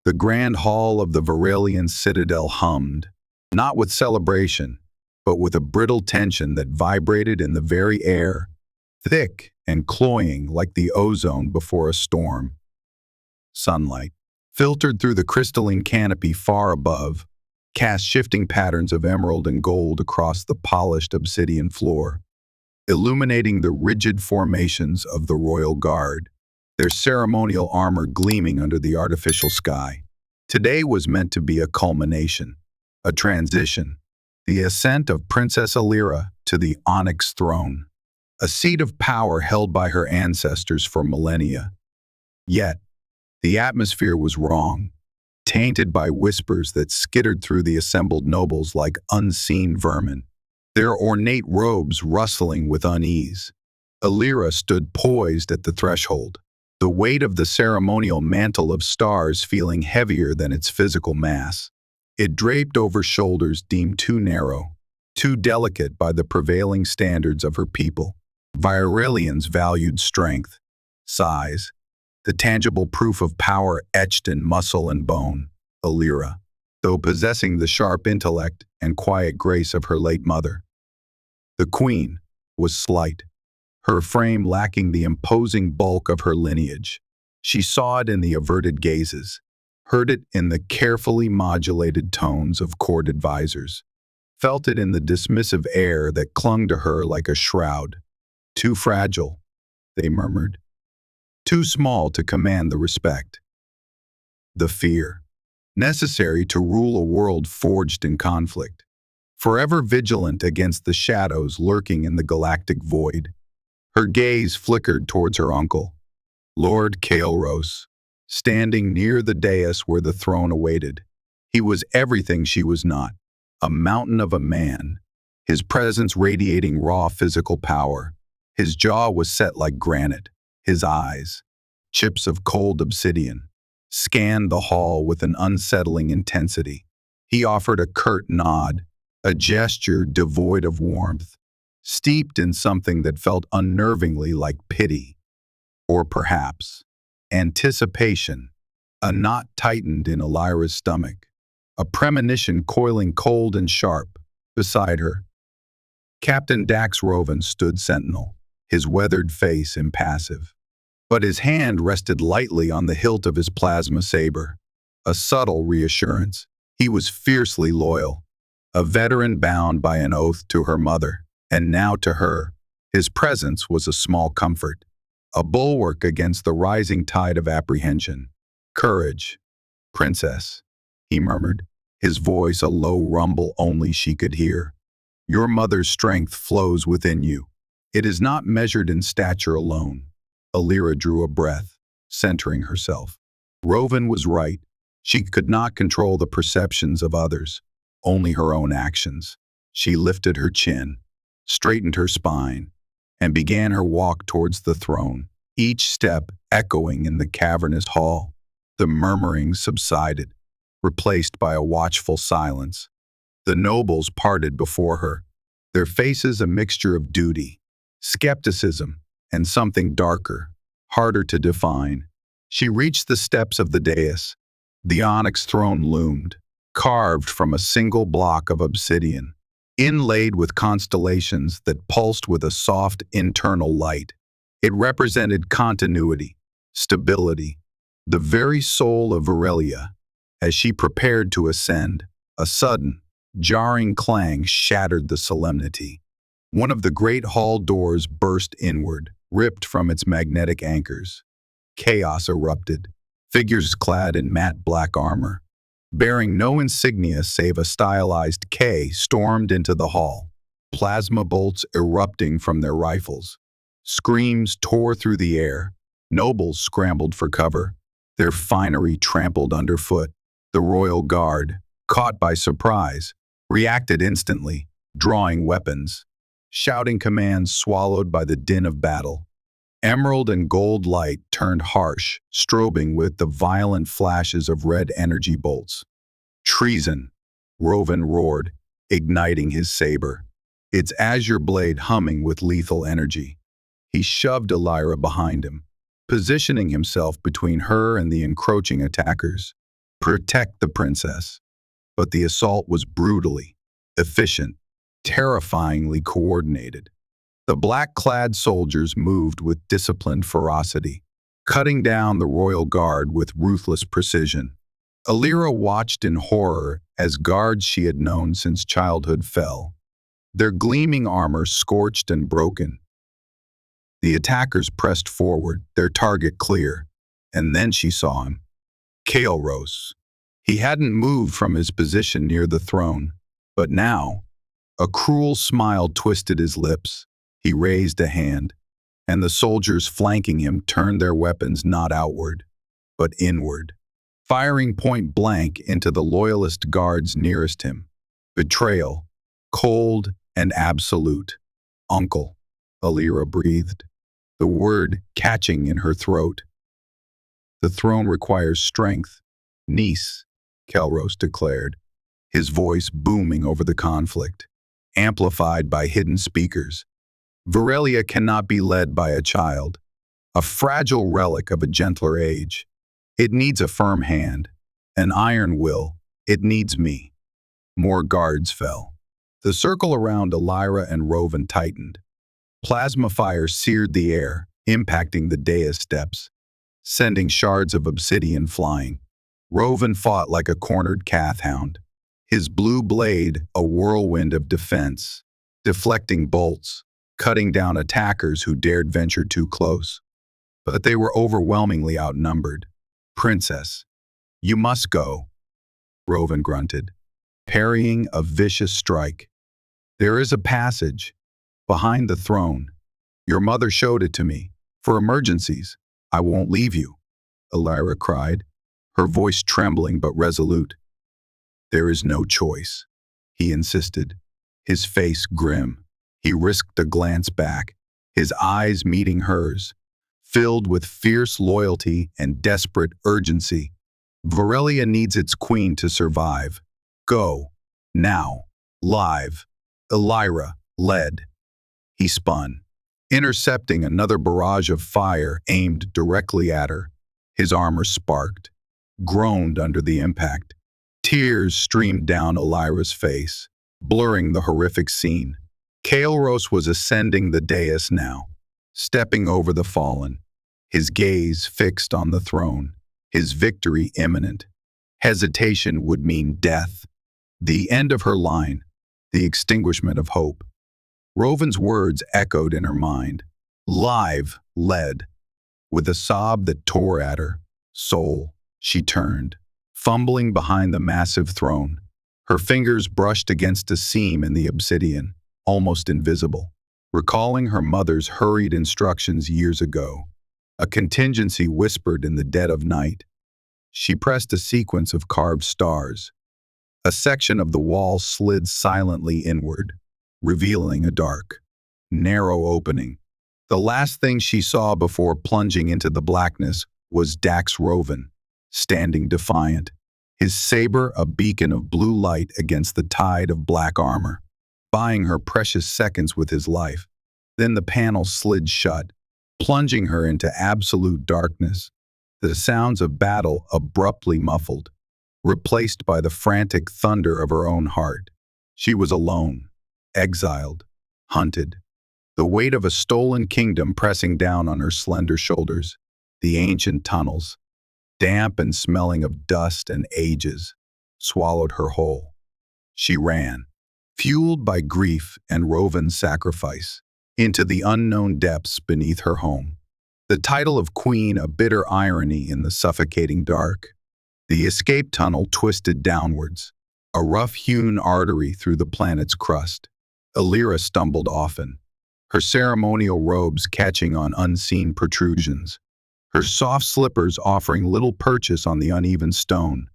The grand hall of the Varelian citadel hummed, not with celebration, but with a brittle tension that vibrated in the very air, thick and cloying like the ozone before a storm. Sunlight, filtered through the crystalline canopy far above, cast shifting patterns of emerald and gold across the polished obsidian floor, illuminating the rigid formations of the royal guard, their ceremonial armor gleaming under the artificial sky. Today was meant to be a culmination, a transition, the ascent of Princess Elira to the onyx throne, a seat of power held by her ancestors for millennia. Yet, the atmosphere was wrong, tainted by whispers that skittered through the assembled nobles like unseen vermin, their ornate robes rustling with unease. Elira stood poised at the threshold, the weight of the ceremonial mantle of stars feeling heavier than its physical mass. It draped over shoulders deemed too narrow, too delicate by the prevailing standards of her people. Varelians valued strength, size, the tangible proof of power etched in muscle and bone. Elira, though possessing the sharp intellect and quiet grace of her late mother. The queen was slight, her frame lacking the imposing bulk of her lineage. She saw it in the averted gazes, heard it in the carefully modulated tones of court advisors, felt it in the dismissive air that clung to her like a shroud. Too fragile, they murmured. Too small to command the respect. The fear, necessary to rule a world forged in conflict, forever vigilant against the shadows lurking in the galactic void. Her gaze flickered towards her uncle, Lord Kael'ros, standing near the dais where the throne awaited. He was everything she was not, a mountain of a man, his presence radiating raw physical power. His jaw was set like granite, his eyes, chips of cold obsidian, scanned the hall with an unsettling intensity. He offered a curt nod, a gesture devoid of warmth, steeped in something that felt unnervingly like pity, or perhaps anticipation, a knot tightened in Elira's stomach, a premonition coiling cold and sharp beside her. Captain Dax Rovan stood sentinel, his weathered face impassive, but his hand rested lightly on the hilt of his plasma saber, a subtle reassurance. He was fiercely loyal, a veteran bound by an oath to her mother, and now to her. His presence was a small comfort, a bulwark against the rising tide of apprehension. "Courage, princess," he murmured, his voice a low rumble only she could hear. "Your mother's strength flows within you. It is not measured in stature alone." Elira drew a breath, centering herself. Rovan was right. She could not control the perceptions of others, only her own actions. She lifted her chin, straightened her spine, and began her walk towards the throne, each step echoing in the cavernous hall. The murmuring subsided, replaced by a watchful silence. The nobles parted before her, their faces a mixture of duty, skepticism, and something darker, harder to define. She reached the steps of the dais. The onyx throne loomed, carved from a single block of obsidian, inlaid with constellations that pulsed with a soft internal light. It represented continuity, stability, the very soul of Varelia. As she prepared to ascend, a sudden, jarring clang shattered the solemnity. One of the great hall doors burst inward, ripped from its magnetic anchors. Chaos erupted. Figures clad in matte black armor, bearing no insignia save a stylized K, stormed into the hall, plasma bolts erupting from their rifles. Screams tore through the air. Nobles scrambled for cover, their finery trampled underfoot. The royal guard, caught by surprise, reacted instantly, drawing weapons, shouting commands swallowed by the din of battle. Emerald and gold light turned harsh, strobing with the violent flashes of red energy bolts. "Treason!" Rovan roared, igniting his saber, its azure blade humming with lethal energy. He shoved Elira behind him, positioning himself between her and the encroaching attackers. protect the princess. But the assault was brutally efficient, terrifyingly coordinated. The black-clad soldiers moved with disciplined ferocity, cutting down the royal guard with ruthless precision. Elira watched in horror as guards she had known since childhood fell, their gleaming armor scorched and broken. The attackers pressed forward, their target clear, and then she saw him. Kael'ros. He hadn't moved from his position near the throne, but now, a cruel smile twisted his lips. He raised a hand, and the soldiers flanking him turned their weapons not outward, but inward, firing point blank into the loyalist guards nearest him. Betrayal, cold and absolute. Uncle, Elira breathed, the word catching in her throat. The throne requires strength, niece, Kael'ros declared, his voice booming over the conflict, amplified by hidden speakers. Varelia cannot be led by a child, a fragile relic of a gentler age. It needs a firm hand, an iron will. It needs me. More guards fell. The circle around Elira and Rovan tightened. Plasma fire seared the air, impacting the dais steps, sending shards of obsidian flying. Rovan fought like a cornered cathhound, his blue blade a whirlwind of defense, deflecting bolts, cutting down attackers who dared venture too close. But they were overwhelmingly outnumbered. Princess, you must go, Rovan grunted, parrying a vicious strike. There is a passage, behind the throne. Your mother showed it to me. For emergencies, I won't leave you, Elira cried, her voice trembling but resolute. There is no choice, he insisted, his face grim. He risked a glance back, his eyes meeting hers, filled with fierce loyalty and desperate urgency. Varelia needs its queen to survive. Go. Now. Live. Elira led. He spun, intercepting another barrage of fire aimed directly at her. His armor sparked, groaned under the impact. Tears streamed down Elira's face, blurring the horrific scene. Kael'ros was ascending the dais now, stepping over the fallen, his gaze fixed on the throne, his victory imminent. Hesitation would mean death, the end of her line, the extinguishment of hope. Rovan's words echoed in her mind. Live led. With a sob that tore at her soul, she turned, fumbling behind the massive throne. Her fingers brushed against a seam in the obsidian, almost invisible, recalling her mother's hurried instructions years ago. A contingency whispered in the dead of night. She pressed a sequence of carved stars. A section of the wall slid silently inward, revealing a dark, narrow opening. The last thing she saw before plunging into the blackness was Dax Rovan, standing defiant, his saber a beacon of blue light against the tide of black armor, buying her precious seconds with his life. Then the panel slid shut, plunging her into absolute darkness, the sounds of battle abruptly muffled, replaced by the frantic thunder of her own heart. She was alone, exiled, hunted, the weight of a stolen kingdom pressing down on her slender shoulders. The ancient tunnels, damp and smelling of dust and ages, swallowed her whole. She ran, fueled by grief and Rovan's sacrifice, into the unknown depths beneath her home. The title of queen a bitter irony in the suffocating dark. The escape tunnel twisted downwards, a rough-hewn artery through the planet's crust. Elira stumbled often, her ceremonial robes catching on unseen protrusions, her soft slippers offering little purchase on the uneven stone.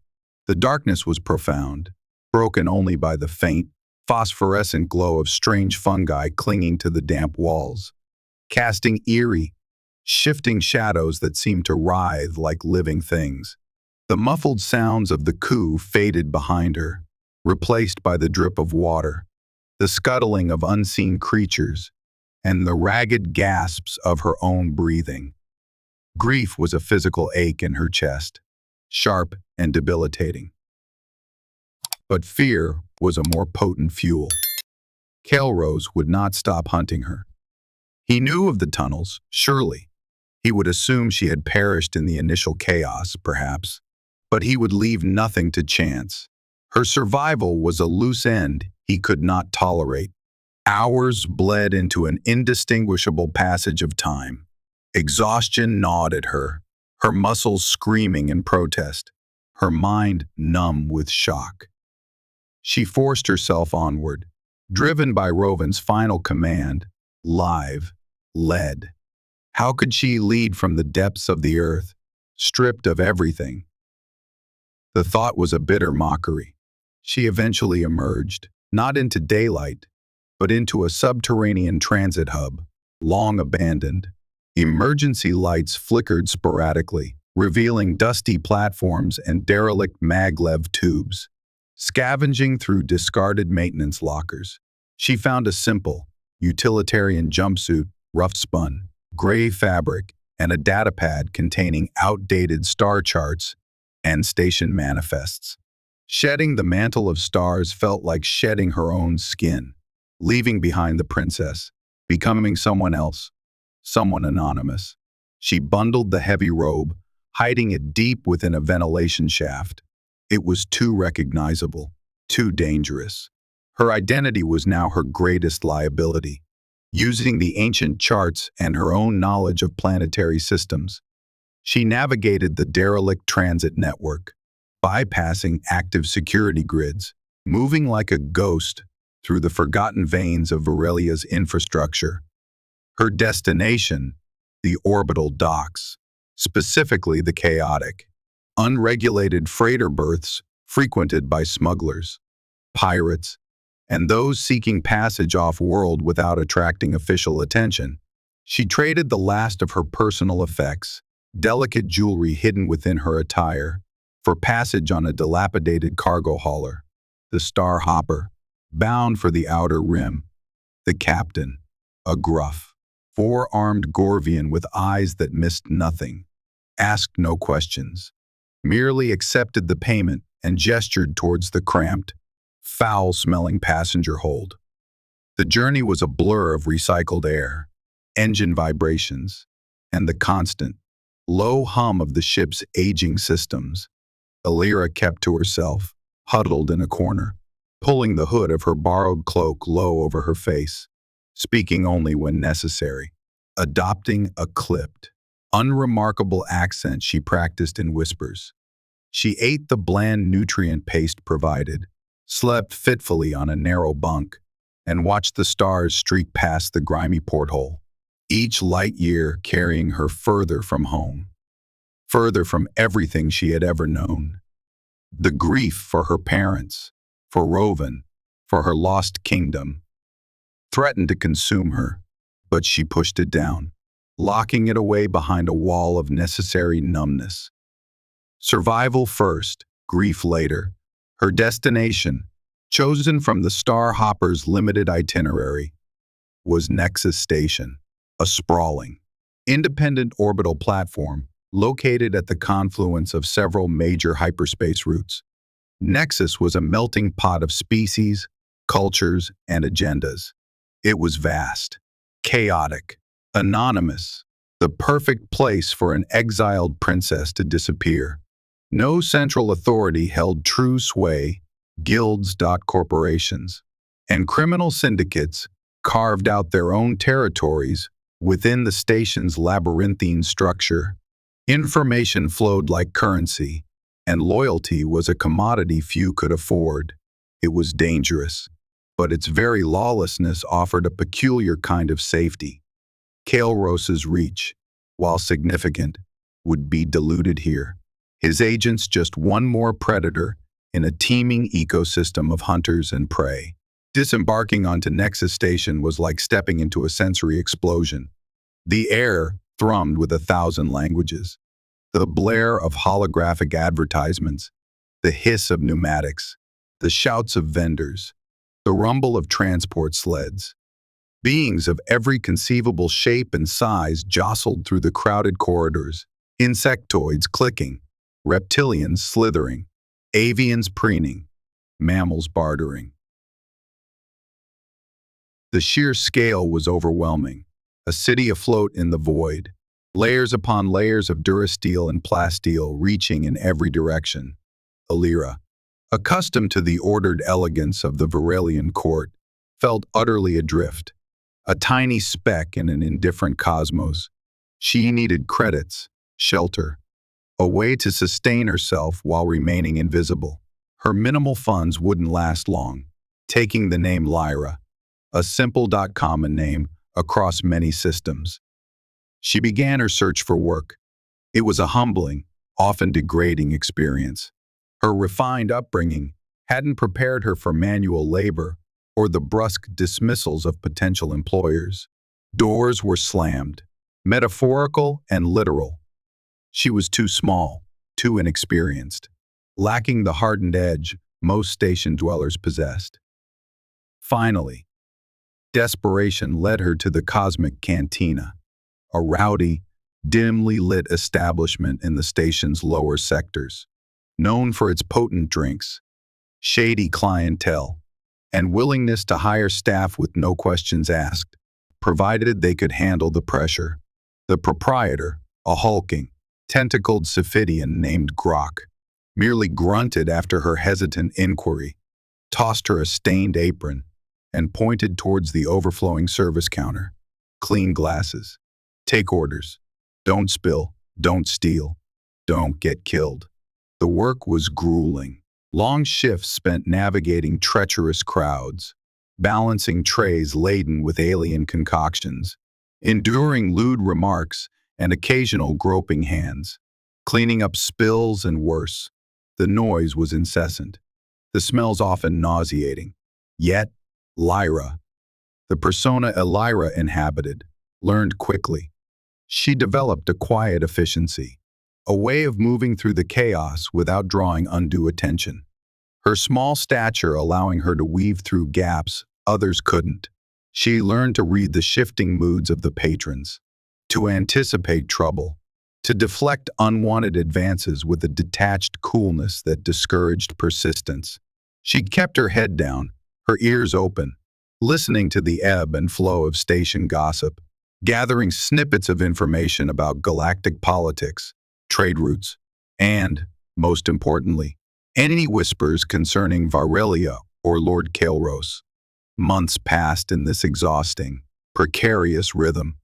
The darkness was profound, broken only by the faint, phosphorescent glow of strange fungi clinging to the damp walls, casting eerie, shifting shadows that seemed to writhe like living things. The muffled sounds of the coup faded behind her, replaced by the drip of water, the scuttling of unseen creatures, and the ragged gasps of her own breathing. Grief was a physical ache in her chest. sharp and debilitating. But fear was a more potent fuel. Kelrose would not stop hunting her. He knew of the tunnels, surely. He would assume she had perished in the initial chaos, perhaps. But he would leave nothing to chance. Her survival was a loose end he could not tolerate. Hours bled into an indistinguishable passage of time. Exhaustion gnawed at her, her muscles screaming in protest, her mind numb with shock. She forced herself onward, driven by Rovin's final command, live, led. How could she lead from the depths of the earth, stripped of everything? The thought was a bitter mockery. She eventually emerged, not into daylight, but into a subterranean transit hub, long abandoned. Emergency lights flickered sporadically, revealing dusty platforms and derelict maglev tubes. Scavenging through discarded maintenance lockers, she found a simple, utilitarian jumpsuit, rough-spun, gray fabric, and a datapad containing outdated star charts and station manifests. Shedding the mantle of stars felt like shedding her own skin, leaving behind the princess, becoming someone else, someone anonymous. She bundled the heavy robe, hiding it deep within a ventilation shaft. It was too recognizable, too dangerous. Her identity was now her greatest liability. Using the ancient charts and her own knowledge of planetary systems, she navigated the derelict transit network, bypassing active security grids, moving like a ghost through the forgotten veins of Varelia's infrastructure. Her destination, the orbital docks, specifically the chaotic, unregulated freighter berths frequented by smugglers, pirates, and those seeking passage off-world without attracting official attention. She traded the last of her personal effects, delicate jewelry hidden within her attire, for passage on a dilapidated cargo hauler, the Star Hopper, bound for the outer rim. The captain, a gruff, four-armed Gorvian with eyes that missed nothing, asked no questions, merely accepted the payment and gestured towards the cramped, foul-smelling passenger hold. The journey was a blur of recycled air, engine vibrations, and the constant, low hum of the ship's aging systems. Elira kept to herself, huddled in a corner, pulling the hood of her borrowed cloak low over her face, speaking only when necessary, adopting a clipped, unremarkable accent she practiced in whispers. She ate the bland nutrient paste provided, slept fitfully on a narrow bunk, and watched the stars streak past the grimy porthole, each light year carrying her further from home, further from everything she had ever known. The grief for her parents, for Rovin, for her lost kingdom, threatened to consume her, but she pushed it down, locking it away behind a wall of necessary numbness. Survival first, grief later. Her destination, chosen from the Star Hopper's limited itinerary, was Nexus Station, a sprawling, independent orbital platform located at the confluence of several major hyperspace routes. Nexus was a melting pot of species, cultures, and agendas. It was vast, chaotic, anonymous, the perfect place for an exiled princess to disappear. No central authority held true sway, guilds. Corporations, and criminal syndicates carved out their own territories within the station's labyrinthine structure. Information flowed like currency, and loyalty was a commodity few could afford. It was dangerous, but its very lawlessness offered a peculiar kind of safety. Kelrose's reach, while significant, would be diluted here. His agents just one more predator in a teeming ecosystem of hunters and prey. Disembarking onto Nexus Station was like stepping into a sensory explosion. The air thrummed with 1,000 languages. The blare of holographic advertisements, the hiss of pneumatics, the shouts of vendors, the rumble of transport sleds. Beings of every conceivable shape and size jostled through the crowded corridors, insectoids clicking, reptilians slithering, avians preening, mammals bartering. The sheer scale was overwhelming, a city afloat in the void, layers upon layers of durasteel and plasteel reaching in every direction. Elira, accustomed to the ordered elegance of the Varelian court, felt utterly adrift, a tiny speck in an indifferent cosmos. She needed credits, shelter, a way to sustain herself while remaining invisible. Her minimal funds wouldn't last long, taking the name Lyra, a simple common name across many systems. She began her search for work. It was a humbling, often degrading experience. Her refined upbringing hadn't prepared her for manual labor or the brusque dismissals of potential employers. Doors were slammed, metaphorical and literal. She was too small, too inexperienced, lacking the hardened edge most station dwellers possessed. Finally, desperation led her to the Cosmic Cantina, a rowdy, dimly lit establishment in the station's lower sectors, known for its potent drinks, shady clientele, and willingness to hire staff with no questions asked, provided they could handle the pressure. The proprietor, a hulking, tentacled Siphidian named Grok, merely grunted after her hesitant inquiry, tossed her a stained apron, and pointed towards the overflowing service counter. Clean glasses. Take orders. Don't spill. Don't steal. Don't get killed. The work was grueling. Long shifts spent navigating treacherous crowds, balancing trays laden with alien concoctions, enduring lewd remarks and occasional groping hands, cleaning up spills and worse. The noise was incessant, the smells often nauseating. Yet, Lyra, the persona Elira inhabited, learned quickly. She developed a quiet efficiency, a way of moving through the chaos without drawing undue attention. Her small stature allowing her to weave through gaps others couldn't. She learned to read the shifting moods of the patrons, to anticipate trouble, to deflect unwanted advances with a detached coolness that discouraged persistence. She kept her head down, her ears open, listening to the ebb and flow of station gossip, gathering snippets of information about galactic politics, trade routes, and, most importantly, any whispers concerning Varelia or Lord Kael'ros. Months passed in this exhausting, precarious rhythm.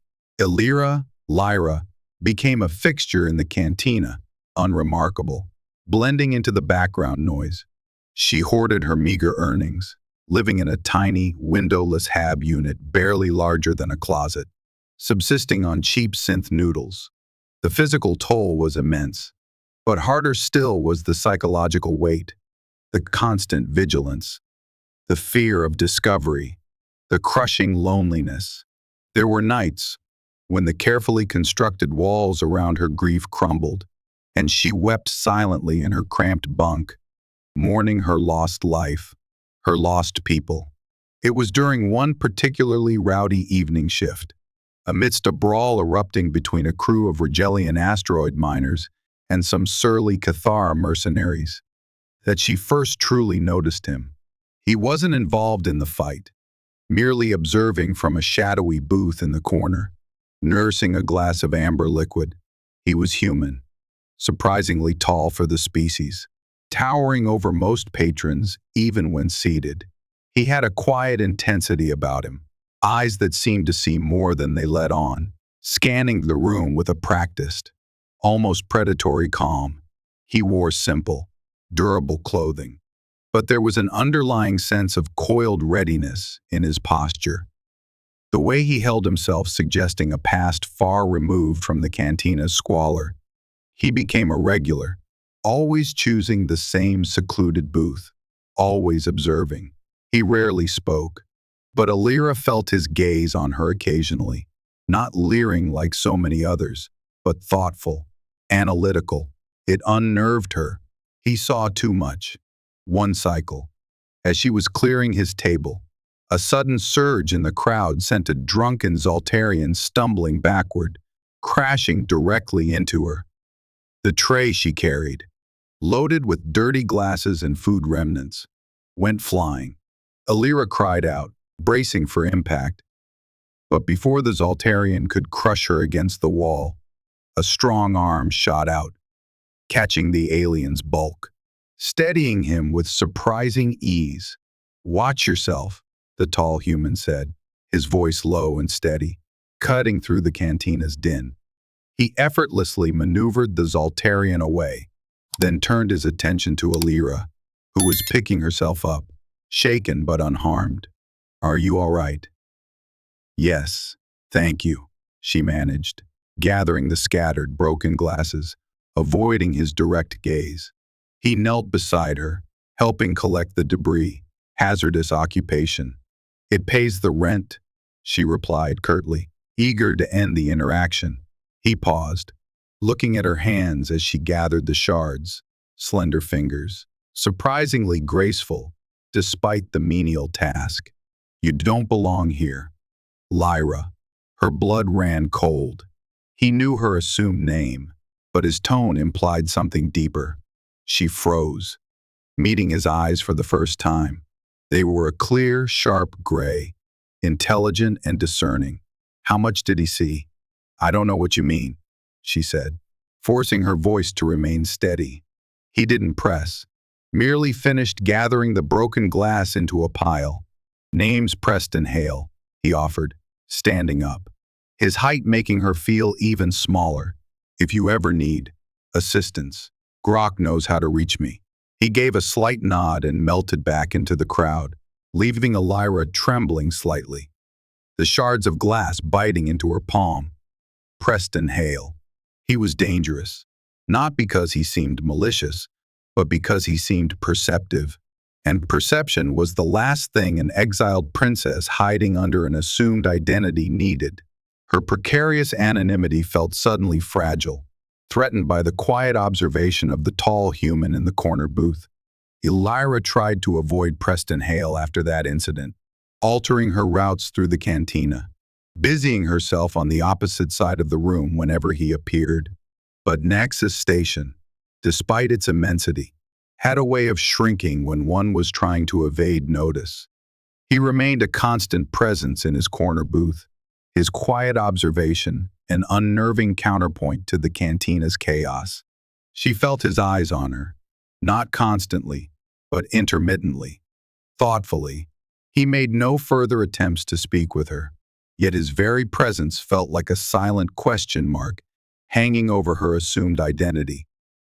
Lyra became a fixture in the cantina, unremarkable, blending into the background noise. She hoarded her meager earnings, living in a tiny, windowless hab unit barely larger than a closet, subsisting on cheap synth noodles. The physical toll was immense, but harder still was the psychological weight, the constant vigilance, the fear of discovery, the crushing loneliness. There were nights when the carefully constructed walls around her grief crumbled, and she wept silently in her cramped bunk, mourning her lost life, her lost people. It was during one particularly rowdy evening shift, amidst a brawl erupting between a crew of Rigelian asteroid miners and some surly Cathar mercenaries, that she first truly noticed him. He wasn't involved in the fight, merely observing from a shadowy booth in the corner, nursing a glass of amber liquid. He was human, surprisingly tall for the species, towering over most patrons even when seated. He had a quiet intensity about him, eyes that seemed to see more than they let on, scanning the room with a practiced, almost predatory calm. He wore simple, durable clothing, but there was an underlying sense of coiled readiness in his posture. The way he held himself suggesting a past far removed from the cantina's squalor. He became a regular, always choosing the same secluded booth, always observing. He rarely spoke, but Elira felt his gaze on her occasionally, not leering like so many others, but thoughtful, analytical. It unnerved her. He saw too much. One cycle, as she was clearing his table, a sudden surge in the crowd sent a drunken Zaltarian stumbling backward, crashing directly into her. The tray she carried, loaded with dirty glasses and food remnants, went flying. Elira cried out, bracing for impact. But before the Zoltarian could crush her against the wall, a strong arm shot out, catching the alien's bulk, steadying him with surprising ease. "Watch yourself," the tall human said, his voice low and steady, cutting through the cantina's din. He effortlessly maneuvered the Zoltarian away, then turned his attention to Elira, who was picking herself up, shaken but unharmed. "Are you all right?" "Yes, thank you," she managed, gathering the scattered, broken glasses, avoiding his direct gaze. He knelt beside her, helping collect the debris, hazardous occupation. "It pays the rent," she replied curtly, eager to end the interaction. He paused, looking at her hands as she gathered the shards, slender fingers, surprisingly graceful, despite the menial task. "You don't belong here." Lyra. Her blood ran cold. He knew her assumed name, but his tone implied something deeper. She froze, meeting his eyes for the first time. They were a clear, sharp gray, intelligent and discerning. "How much did he see?" "I don't know what you mean," she said, forcing her voice to remain steady. He didn't press, merely finished gathering the broken glass into a pile. "Name's Preston Hale," he offered, standing up, his height making her feel even smaller. "If you ever need assistance, Grok knows how to reach me." He gave a slight nod and melted back into the crowd, leaving Elira trembling slightly, the shards of glass biting into her palm. Preston Hale. He was dangerous, not because he seemed malicious, but because he seemed perceptive. And perception was the last thing an exiled princess hiding under an assumed identity needed. Her precarious anonymity felt suddenly fragile, threatened by the quiet observation of the tall human in the corner booth. Elira tried to avoid Preston Hale after that incident, altering her routes through the cantina, busying herself on the opposite side of the room whenever he appeared. But Nexus Station, despite its immensity, had a way of shrinking when one was trying to evade notice. He remained a constant presence in his corner booth, his quiet observation an unnerving counterpoint to the cantina's chaos. She felt his eyes on her, not constantly, but intermittently, thoughtfully. He made no further attempts to speak with her, yet his very presence felt like a silent question mark hanging over her assumed identity.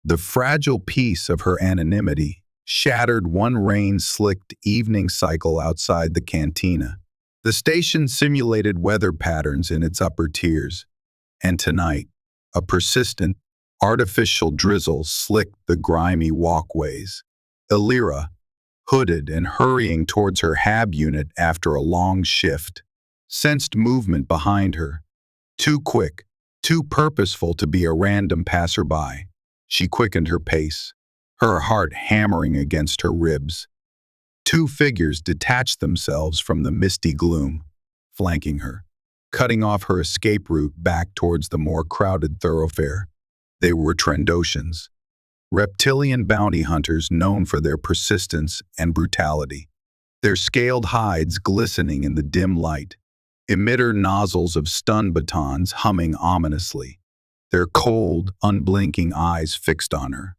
The fragile peace of her anonymity shattered one rain-slicked evening cycle outside the cantina. The station simulated weather patterns in its upper tiers, and tonight, a persistent, artificial drizzle slicked the grimy walkways. Elira, hooded and hurrying towards her HAB unit after a long shift, sensed movement behind her. Too quick, too purposeful to be a random passerby. She quickened her pace, her heart hammering against her ribs. Two figures detached themselves from the misty gloom, flanking her, cutting off her escape route back towards the more crowded thoroughfare. They were Trandoshans, reptilian bounty hunters known for their persistence and brutality, their scaled hides glistening in the dim light, emitter nozzles of stun batons humming ominously, their cold, unblinking eyes fixed on her.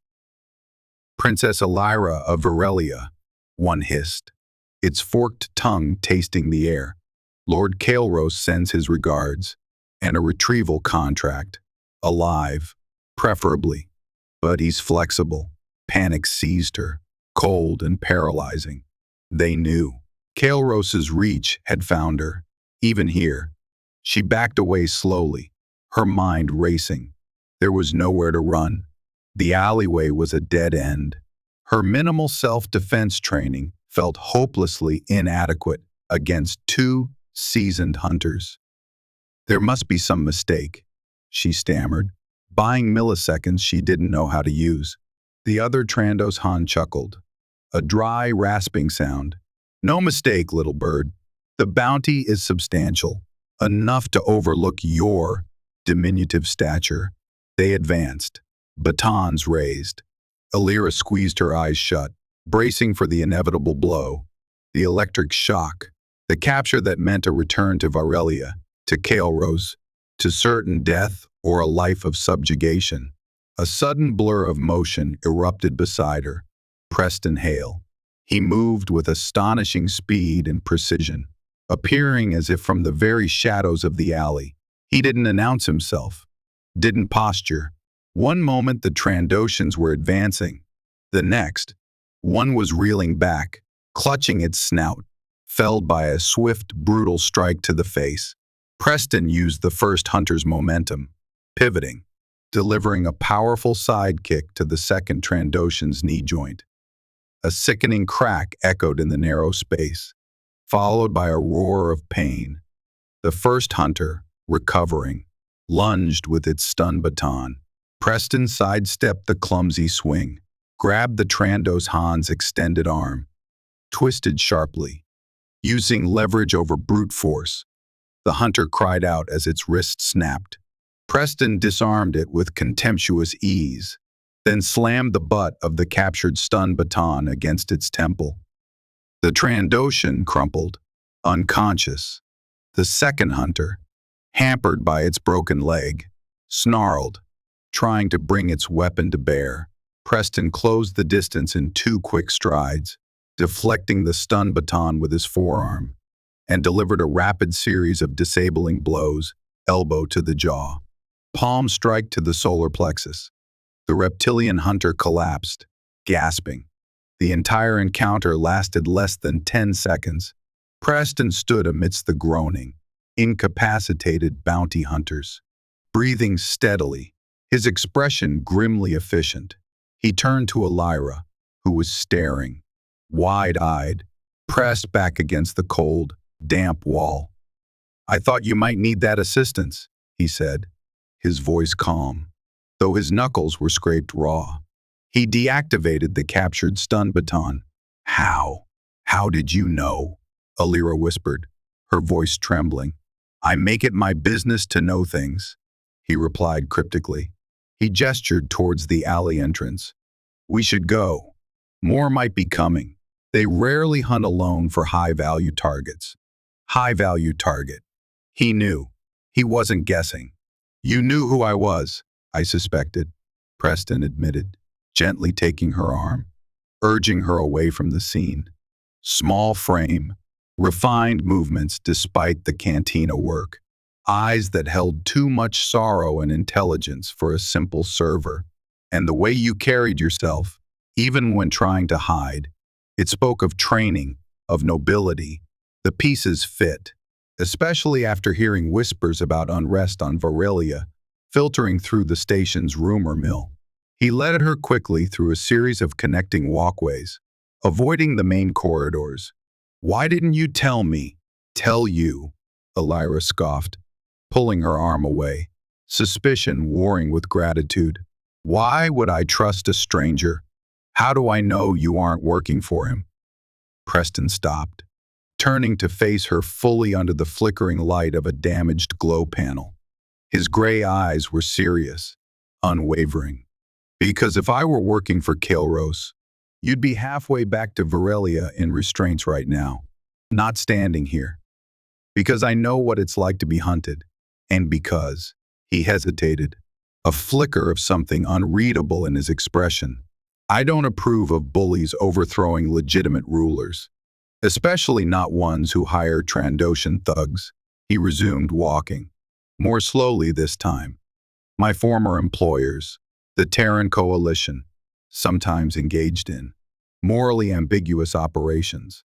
"Princess Elira of Varelia," one hissed, its forked tongue tasting the air. "Lord Kaelros sends his regards, and a retrieval contract. Alive, preferably. But he's flexible." Panic seized her, cold and paralyzing. They knew. Kaelros's reach had found her, even here. She backed away slowly, her mind racing. There was nowhere to run. The alleyway was a dead end. Her minimal self-defense training felt hopelessly inadequate against two seasoned hunters. "There must be some mistake," she stammered, buying milliseconds she didn't know how to use. The other Trandos Han chuckled, a dry, rasping sound. "No mistake, little bird. The bounty is substantial, enough to overlook your diminutive stature." They advanced, batons raised. Elira squeezed her eyes shut, bracing for the inevitable blow. The electric shock. The capture that meant a return to Varelia, to Kael'ros, to certain death or a life of subjugation. A sudden blur of motion erupted beside her. Preston Hale. He moved with astonishing speed and precision, appearing as if from the very shadows of the alley. He didn't announce himself, didn't posture. One moment the Trandoshans were advancing. The next, one was reeling back, clutching its snout, felled by a swift, brutal strike to the face. Preston used the first hunter's momentum, pivoting, delivering a powerful sidekick to the second Trandoshan's knee joint. A sickening crack echoed in the narrow space, followed by a roar of pain. The first hunter, recovering, lunged with its stun baton. Preston sidestepped the clumsy swing, grabbed the Trandos Han's extended arm, twisted sharply. Using leverage over brute force, the hunter cried out as its wrist snapped. Preston disarmed it with contemptuous ease, then slammed the butt of the captured stun baton against its temple. The Trandoshan crumpled, unconscious. The second hunter, hampered by its broken leg, snarled, trying to bring its weapon to bear. Preston closed the distance in 2 quick strides, deflecting the stun baton with his forearm, and delivered a rapid series of disabling blows, elbow to the jaw, palm strike to the solar plexus. The reptilian hunter collapsed, gasping. The entire encounter lasted less than 10 seconds. Preston stood amidst the groaning, incapacitated bounty hunters, breathing steadily, his expression grimly efficient. He turned to Elira, who was staring, wide-eyed, pressed back against the cold, damp wall. "I thought you might need that assistance," he said, his voice calm, though his knuckles were scraped raw. He deactivated the captured stun baton. "How? How did you know?" Elira whispered, her voice trembling. "I make it my business to know things," he replied cryptically. He gestured towards the alley entrance. "We should go. More might be coming. They rarely hunt alone for high-value targets." High-value target. He knew. He wasn't guessing. "You knew who I was," I suspected, Preston admitted, gently taking her arm, urging her away from the scene. Small frame, refined movements despite the cantina work, eyes that held too much sorrow and intelligence for a simple server, and the way you carried yourself, even when trying to hide. It spoke of training, of nobility. The pieces fit, especially after hearing whispers about unrest on Varelia filtering through the station's rumor mill. He led her quickly through a series of connecting walkways, avoiding the main corridors. "Why didn't you tell me?" "Tell you," Elira scoffed, pulling her arm away, suspicion warring with gratitude. "Why would I trust a stranger? How do I know you aren't working for him?" Preston stopped, turning to face her fully under the flickering light of a damaged glow panel. His gray eyes were serious, unwavering. "Because if I were working for Kael'ros, you'd be halfway back to Varelia in restraints right now, not standing here. Because I know what it's like to be hunted, and because," he hesitated, a flicker of something unreadable in his expression, "I don't approve of bullies overthrowing legitimate rulers, especially not ones who hire Trandoshan thugs." He resumed walking, more slowly this time. "My former employers, the Terran Coalition, sometimes engaged in morally ambiguous operations.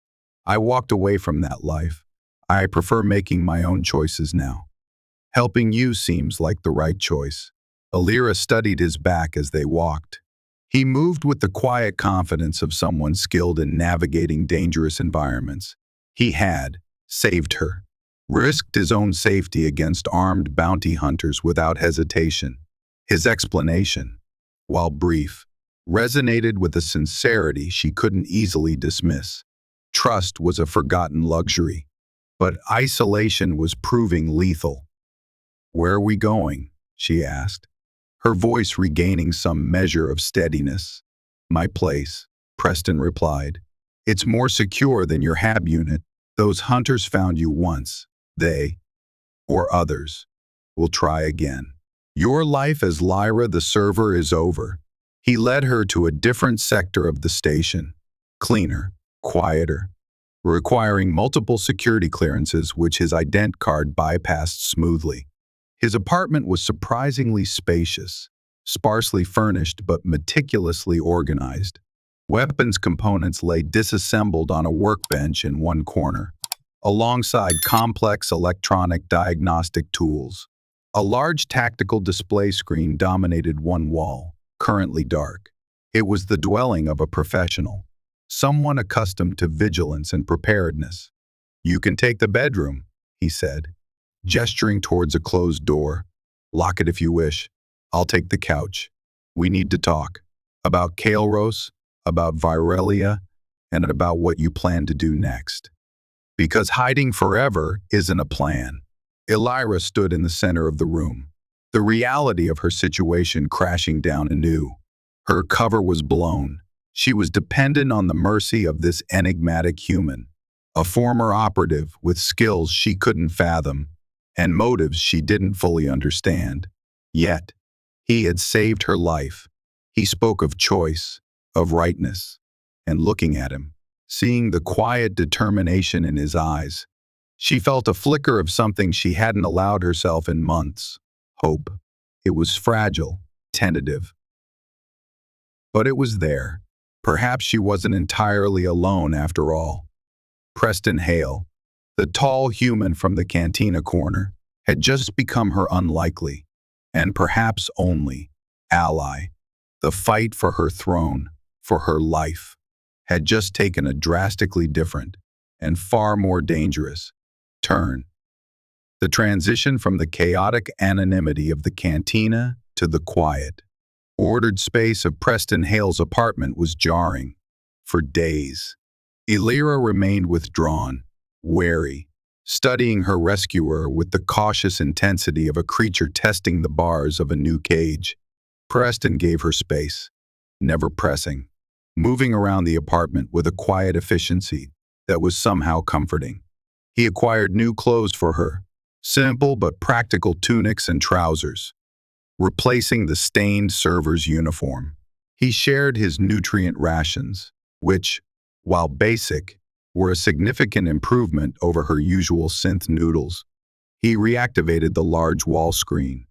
I walked away from that life. I prefer making my own choices now. Helping you seems like the right choice." Elira studied his back as they walked. He moved with the quiet confidence of someone skilled in navigating dangerous environments. He had saved her, risked his own safety against armed bounty hunters without hesitation. His explanation, while brief, resonated with a sincerity she couldn't easily dismiss. Trust was a forgotten luxury, but isolation was proving lethal. "Where are we going?" she asked, her voice regaining some measure of steadiness. My place, Preston replied. It's more secure than your hab unit. Those hunters found you once. They, or others, will try again. Your life as Lyra the server is over. He led her to a different sector of the station, cleaner, quieter, requiring multiple security clearances which his ident card bypassed smoothly. His apartment was surprisingly spacious, sparsely furnished but meticulously organized. Weapons components lay disassembled on a workbench in one corner, alongside complex electronic diagnostic tools. A large tactical display screen dominated one wall, currently dark. It was the dwelling of a professional, someone accustomed to vigilance and preparedness. You can take the bedroom, he said, gesturing towards a closed door. Lock it if you wish. I'll take the couch. We need to talk. About Kael'ros, about Varelia, and about what you plan to do next. Because hiding forever isn't a plan. Elira stood in the center of the room, the reality of her situation crashing down anew. Her cover was blown. She was dependent on the mercy of this enigmatic human, a former operative with skills she couldn't fathom and motives she didn't fully understand. Yet, he had saved her life. He spoke of choice, of rightness, and looking at him, seeing the quiet determination in his eyes, she felt a flicker of something she hadn't allowed herself in months. Hope. It was fragile, tentative. But it was there. Perhaps she wasn't entirely alone after all. Preston Hale, the tall human from the cantina corner, had just become her unlikely, and perhaps only, ally. The fight for her throne, for her life, had just taken a drastically different and far more dangerous turn. The transition from the chaotic anonymity of the cantina to the quiet, ordered space of Preston Hale's apartment was jarring. For days, Elira remained withdrawn, wary, studying her rescuer with the cautious intensity of a creature testing the bars of a new cage. Preston gave her space, never pressing, moving around the apartment with a quiet efficiency that was somehow comforting. He acquired new clothes for her, simple but practical tunics and trousers, replacing the stained server's uniform. He shared his nutrient rations, which, while basic, were a significant improvement over her usual synth noodles. He reactivated the large wall screen,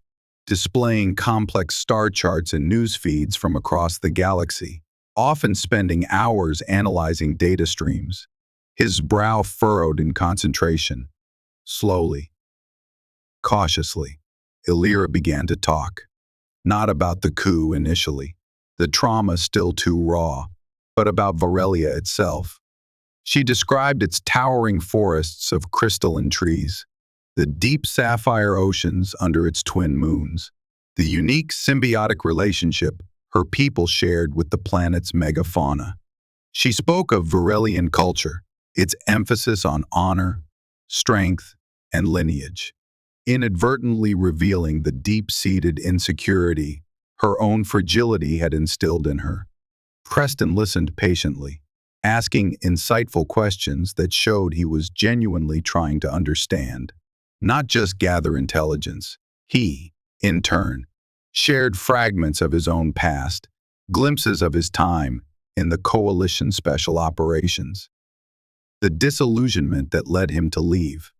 displaying complex star charts and news feeds from across the galaxy, often spending hours analyzing data streams. His brow furrowed in concentration. Slowly, cautiously, Elira began to talk. Not about the coup initially, the trauma still too raw, but about Varelia itself. She described its towering forests of crystalline trees, the deep sapphire oceans under its twin moons, the unique symbiotic relationship her people shared with the planet's megafauna. She spoke of Varelian culture, its emphasis on honor, strength, and lineage, inadvertently revealing the deep-seated insecurity her own fragility had instilled in her. Preston listened patiently, asking insightful questions that showed he was genuinely trying to understand, not just gather intelligence. He, in turn, shared fragments of his own past, glimpses of his time in the Coalition Special Operations, the disillusionment that led him to leave,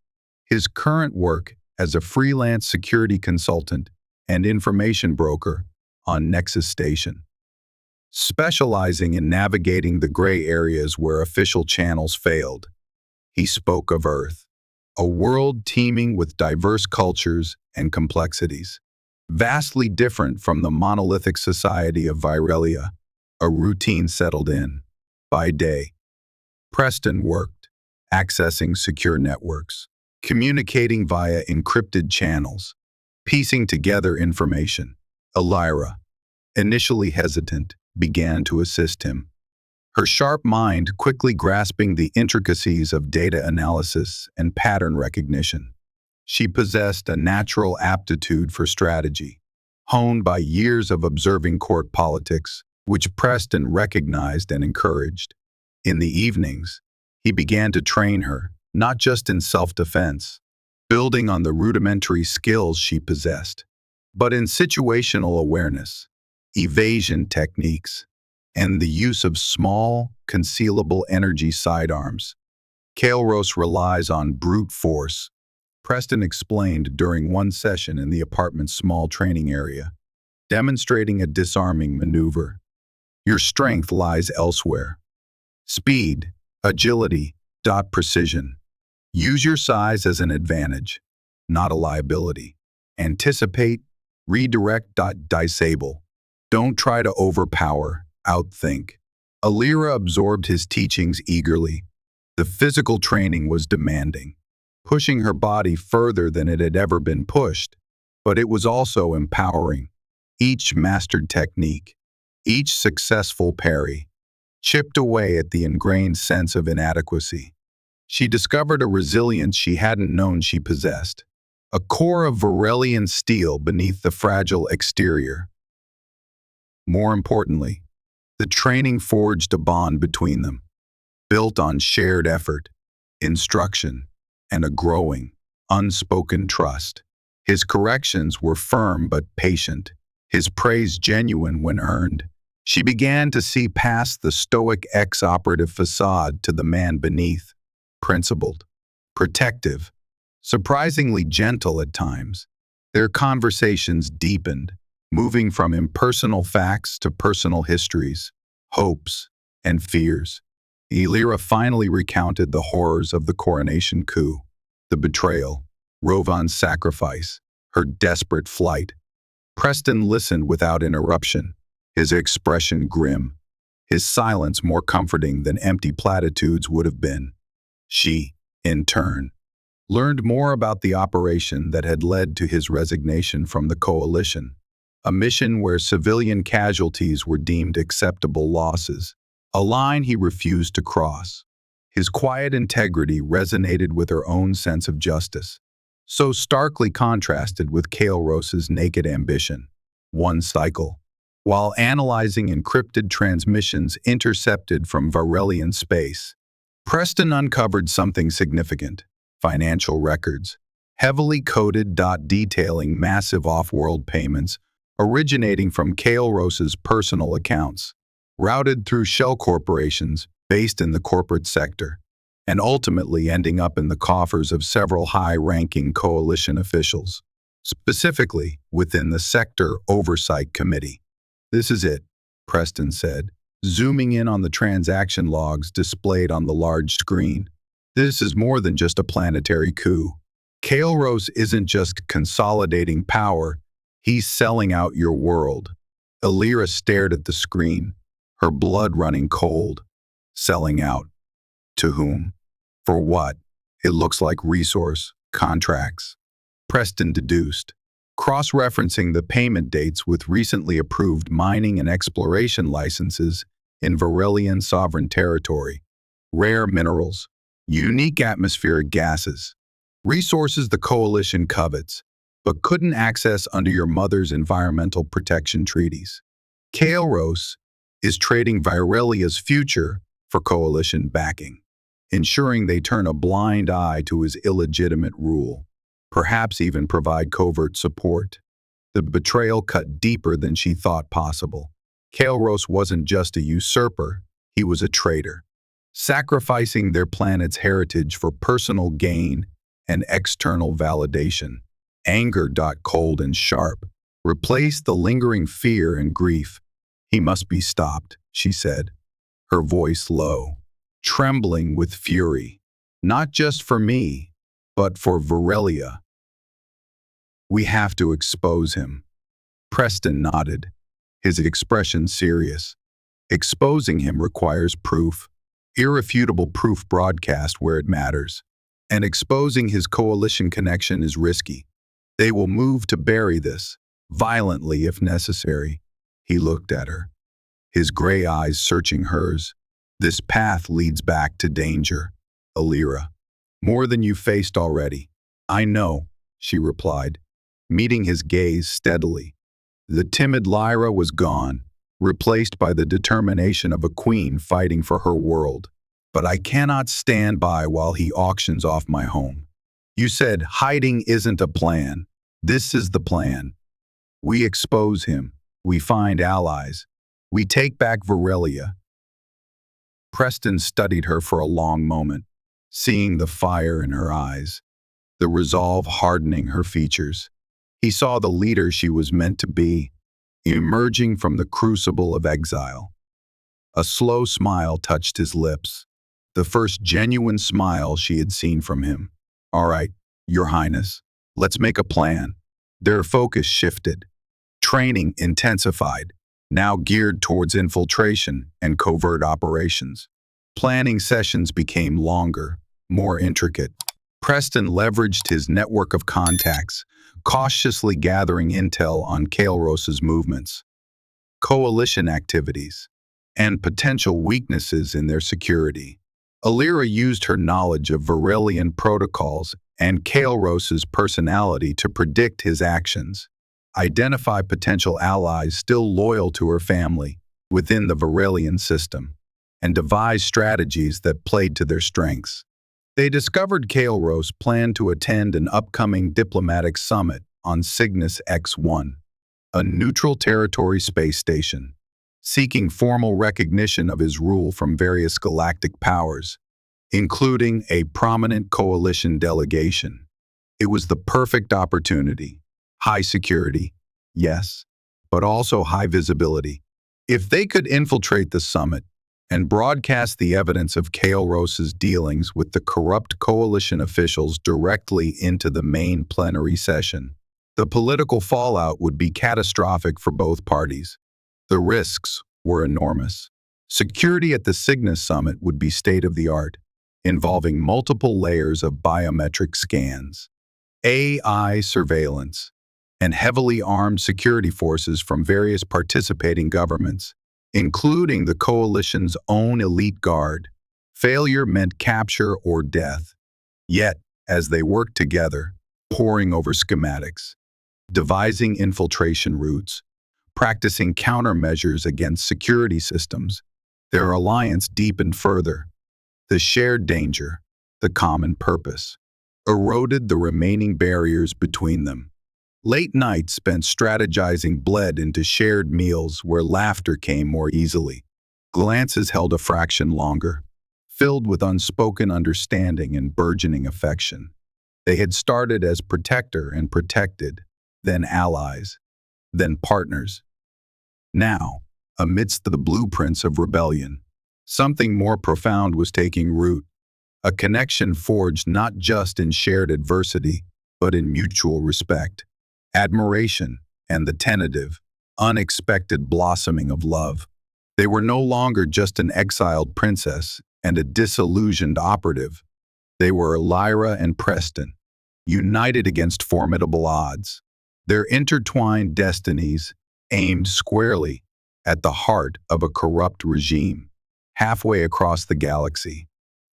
his current work as a freelance security consultant and information broker on Nexus Station, specializing in navigating the gray areas where official channels failed. He spoke of Earth, a world teeming with diverse cultures and complexities, vastly different from the monolithic society of Varelia. A routine settled in. By day, Preston worked, accessing secure networks, communicating via encrypted channels, piecing together information. Elira, initially hesitant, began to assist him, her sharp mind quickly grasping the intricacies of data analysis and pattern recognition. She possessed a natural aptitude for strategy, honed by years of observing court politics, which Preston recognized and encouraged. In the evenings, he began to train her, not just in self-defense, building on the rudimentary skills she possessed, but in situational awareness, evasion techniques, and the use of small, concealable energy sidearms. Kael'ros relies on brute force, Preston explained during one session in the apartment's small training area, demonstrating a disarming maneuver. Your strength lies elsewhere. Speed, agility, precision. Use your size as an advantage, not a liability. Anticipate, redirect, disable. Don't try to overpower, outthink. Elira absorbed his teachings eagerly. The physical training was demanding, pushing her body further than it had ever been pushed, but it was also empowering. Each mastered technique, each successful parry, chipped away at the ingrained sense of inadequacy. She discovered a resilience she hadn't known she possessed, a core of Varelian steel beneath the fragile exterior. More importantly, the training forged a bond between them, built on shared effort, instruction, and a growing, unspoken trust. His corrections were firm but patient, his praise genuine when earned. She began to see past the stoic ex-operative facade to the man beneath, principled, protective, surprisingly gentle at times. Their conversations deepened, moving from impersonal facts to personal histories, hopes, and fears. Elira finally recounted the horrors of the coronation coup, the betrayal, Rovan's sacrifice, her desperate flight. Preston listened without interruption, his expression grim, his silence more comforting than empty platitudes would have been. She, in turn, learned more about the operation that had led to his resignation from the coalition, a mission where civilian casualties were deemed acceptable losses, a line he refused to cross. His quiet integrity resonated with her own sense of justice, so starkly contrasted with Kael'ros's naked ambition. One cycle, while analyzing encrypted transmissions intercepted from Varelian space, Preston uncovered something significant: financial records, heavily coded, detailing massive off-world payments originating from Kael'ros's personal accounts, routed through shell corporations based in the corporate sector, and ultimately ending up in the coffers of several high-ranking coalition officials, specifically within the Sector Oversight Committee. "This is it," Preston said, zooming in on the transaction logs displayed on the large screen. "This is more than just a planetary coup. Kael'ros isn't just consolidating power, he's selling out your world." Elira stared at the screen, her blood running cold. Selling out. To whom? For what? It looks like resource, contracts. Preston deduced, cross-referencing the payment dates with recently approved mining and exploration licenses in Varelian sovereign territory, rare minerals, unique atmospheric gases, resources the coalition covets, but couldn't access under your mother's environmental protection treaties. Kael'ros is trading Varelia's future for coalition backing, ensuring they turn a blind eye to his illegitimate rule, perhaps even provide covert support. The betrayal cut deeper than she thought possible. Kael'ros wasn't just a usurper, he was a traitor, sacrificing their planet's heritage for personal gain and external validation. Anger, cold and sharp, replaced the lingering fear and grief. "He must be stopped," she said, her voice low, trembling with fury. "Not just for me, but for Varelia. We have to expose him." Preston nodded, his expression serious. Exposing him requires proof, irrefutable proof broadcast where it matters. And exposing his coalition connection is risky. They will move to bury this, violently if necessary. He looked at her, his gray eyes searching hers. "This path leads back to danger, Elira. More than you faced already." "I know," she replied, meeting his gaze steadily. The timid Lyra was gone, replaced by the determination of a queen fighting for her world. But I cannot stand by while he auctions off my home. You said hiding isn't a plan. This is the plan. We expose him. We find allies. We take back Varelia. Preston studied her for a long moment, seeing the fire in her eyes, the resolve hardening her features. He saw the leader she was meant to be, emerging from the crucible of exile. A slow smile touched his lips, the first genuine smile she had seen from him. All right, Your Highness, let's make a plan. Their focus shifted. Training intensified, now geared towards infiltration and covert operations. Planning sessions became longer, more intricate. Preston leveraged his network of contacts, cautiously gathering intel on Kael'ros's movements, coalition activities, and potential weaknesses in their security. Elira used her knowledge of Varelian protocols and Kael'ros's personality to predict his actions, identify potential allies still loyal to her family within the Varelian system, and devise strategies that played to their strengths. They discovered Kael'ros planned to attend an upcoming diplomatic summit on Cygnus X1, a neutral territory space station, seeking formal recognition of his rule from various galactic powers, including a prominent coalition delegation. It was the perfect opportunity. High security, yes, but also high visibility. If they could infiltrate the summit and broadcast the evidence of Kael'ros's dealings with the corrupt coalition officials directly into the main plenary session, the political fallout would be catastrophic for both parties. The risks were enormous. Security at the Cygnus summit would be state-of-the-art, involving multiple layers of biometric scans, AI surveillance, and heavily armed security forces from various participating governments, including the coalition's own elite guard. Failure meant capture or death. Yet, as they worked together, poring over schematics, devising infiltration routes, practicing countermeasures against security systems, their alliance deepened further. The shared danger, the common purpose, eroded the remaining barriers between them. Late nights spent strategizing bled into shared meals where laughter came more easily. Glances held a fraction longer, filled with unspoken understanding and burgeoning affection. They had started as protector and protected, then allies, then partners. Now, amidst the blueprints of rebellion, something more profound was taking root, a connection forged not just in shared adversity, but in mutual respect, admiration, and the tentative, unexpected blossoming of love. They were no longer just an exiled princess and a disillusioned operative. They were Elira and Preston, united against formidable odds. Their intertwined destinies aimed squarely at the heart of a corrupt regime, halfway across the galaxy.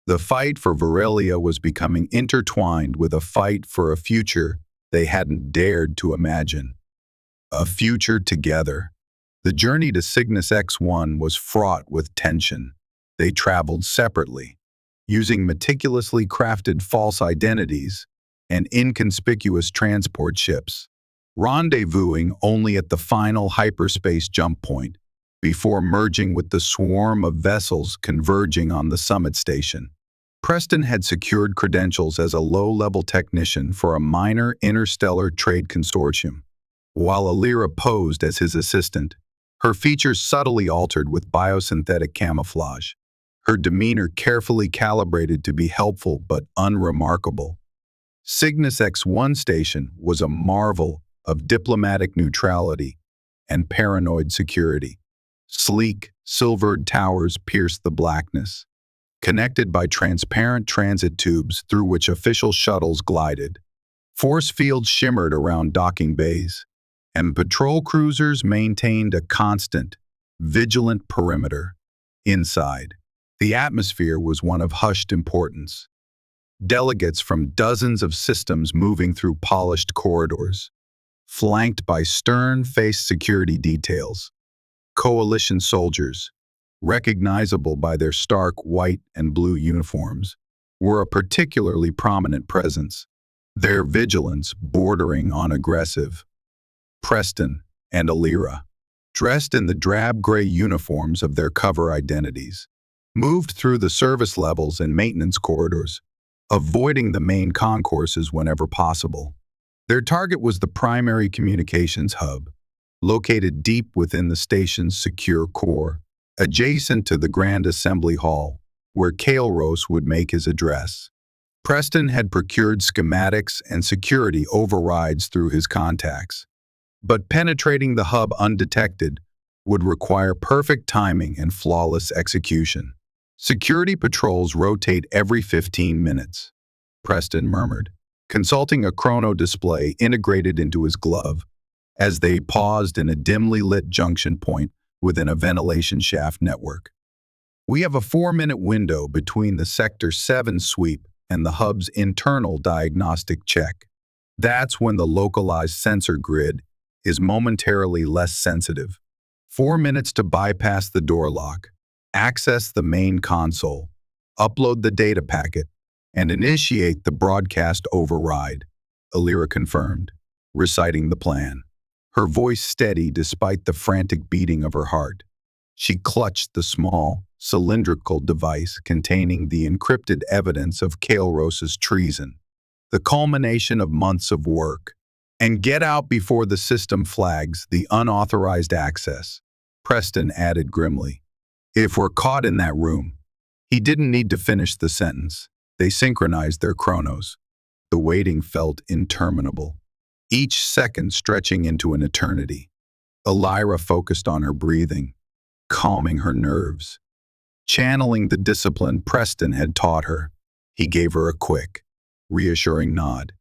The fight for Varelia was becoming intertwined with a fight for a future they hadn't dared to imagine. A future together. The journey to Cygnus X1 was fraught with tension. They traveled separately, using meticulously crafted false identities and inconspicuous transport ships, rendezvousing only at the final hyperspace jump point before merging with the swarm of vessels converging on the summit station. Preston had secured credentials as a low-level technician for a minor interstellar trade consortium, while Elira posed as his assistant, her features subtly altered with biosynthetic camouflage, her demeanor carefully calibrated to be helpful but unremarkable. Cygnus X1 station was a marvel of diplomatic neutrality and paranoid security. Sleek, silvered towers pierced the blackness, connected by transparent transit tubes through which official shuttles glided. Force fields shimmered around docking bays, and patrol cruisers maintained a constant, vigilant perimeter. Inside, the atmosphere was one of hushed importance. Delegates from dozens of systems moving through polished corridors, flanked by stern-faced security details. coalition soldiers, recognizable by their stark white and blue uniforms, were a particularly prominent presence, their vigilance bordering on aggressive. Preston and Elira, dressed in the drab gray uniforms of their cover identities, moved through the service levels and maintenance corridors, avoiding the main concourses whenever possible. Their target was the primary communications hub, located deep within the station's secure core, adjacent to the Grand Assembly Hall, where Kael'ros would make his address. Preston had procured schematics and security overrides through his contacts, but penetrating the hub undetected would require perfect timing and flawless execution. Security patrols rotate every 15 minutes, Preston murmured, consulting a chrono display integrated into his glove as they paused in a dimly lit junction point within a ventilation shaft network. We have a 4-minute window between the Sector 7 sweep and the hub's internal diagnostic check. That's when the localized sensor grid is momentarily less sensitive. 4 minutes to bypass the door lock, access the main console, upload the data packet, and initiate the broadcast override, Elira confirmed, reciting the plan. Her voice steady despite the frantic beating of her heart. She clutched the small, cylindrical device containing the encrypted evidence of Kael'ros' treason, the culmination of months of work. And get out before the system flags the unauthorized access, Preston added grimly. If we're caught in that room. He didn't need to finish the sentence. They synchronized their chronos. The waiting felt interminable, each second stretching into an eternity. Elira focused on her breathing, calming her nerves, channeling the discipline Preston had taught her. He gave her a quick, reassuring nod,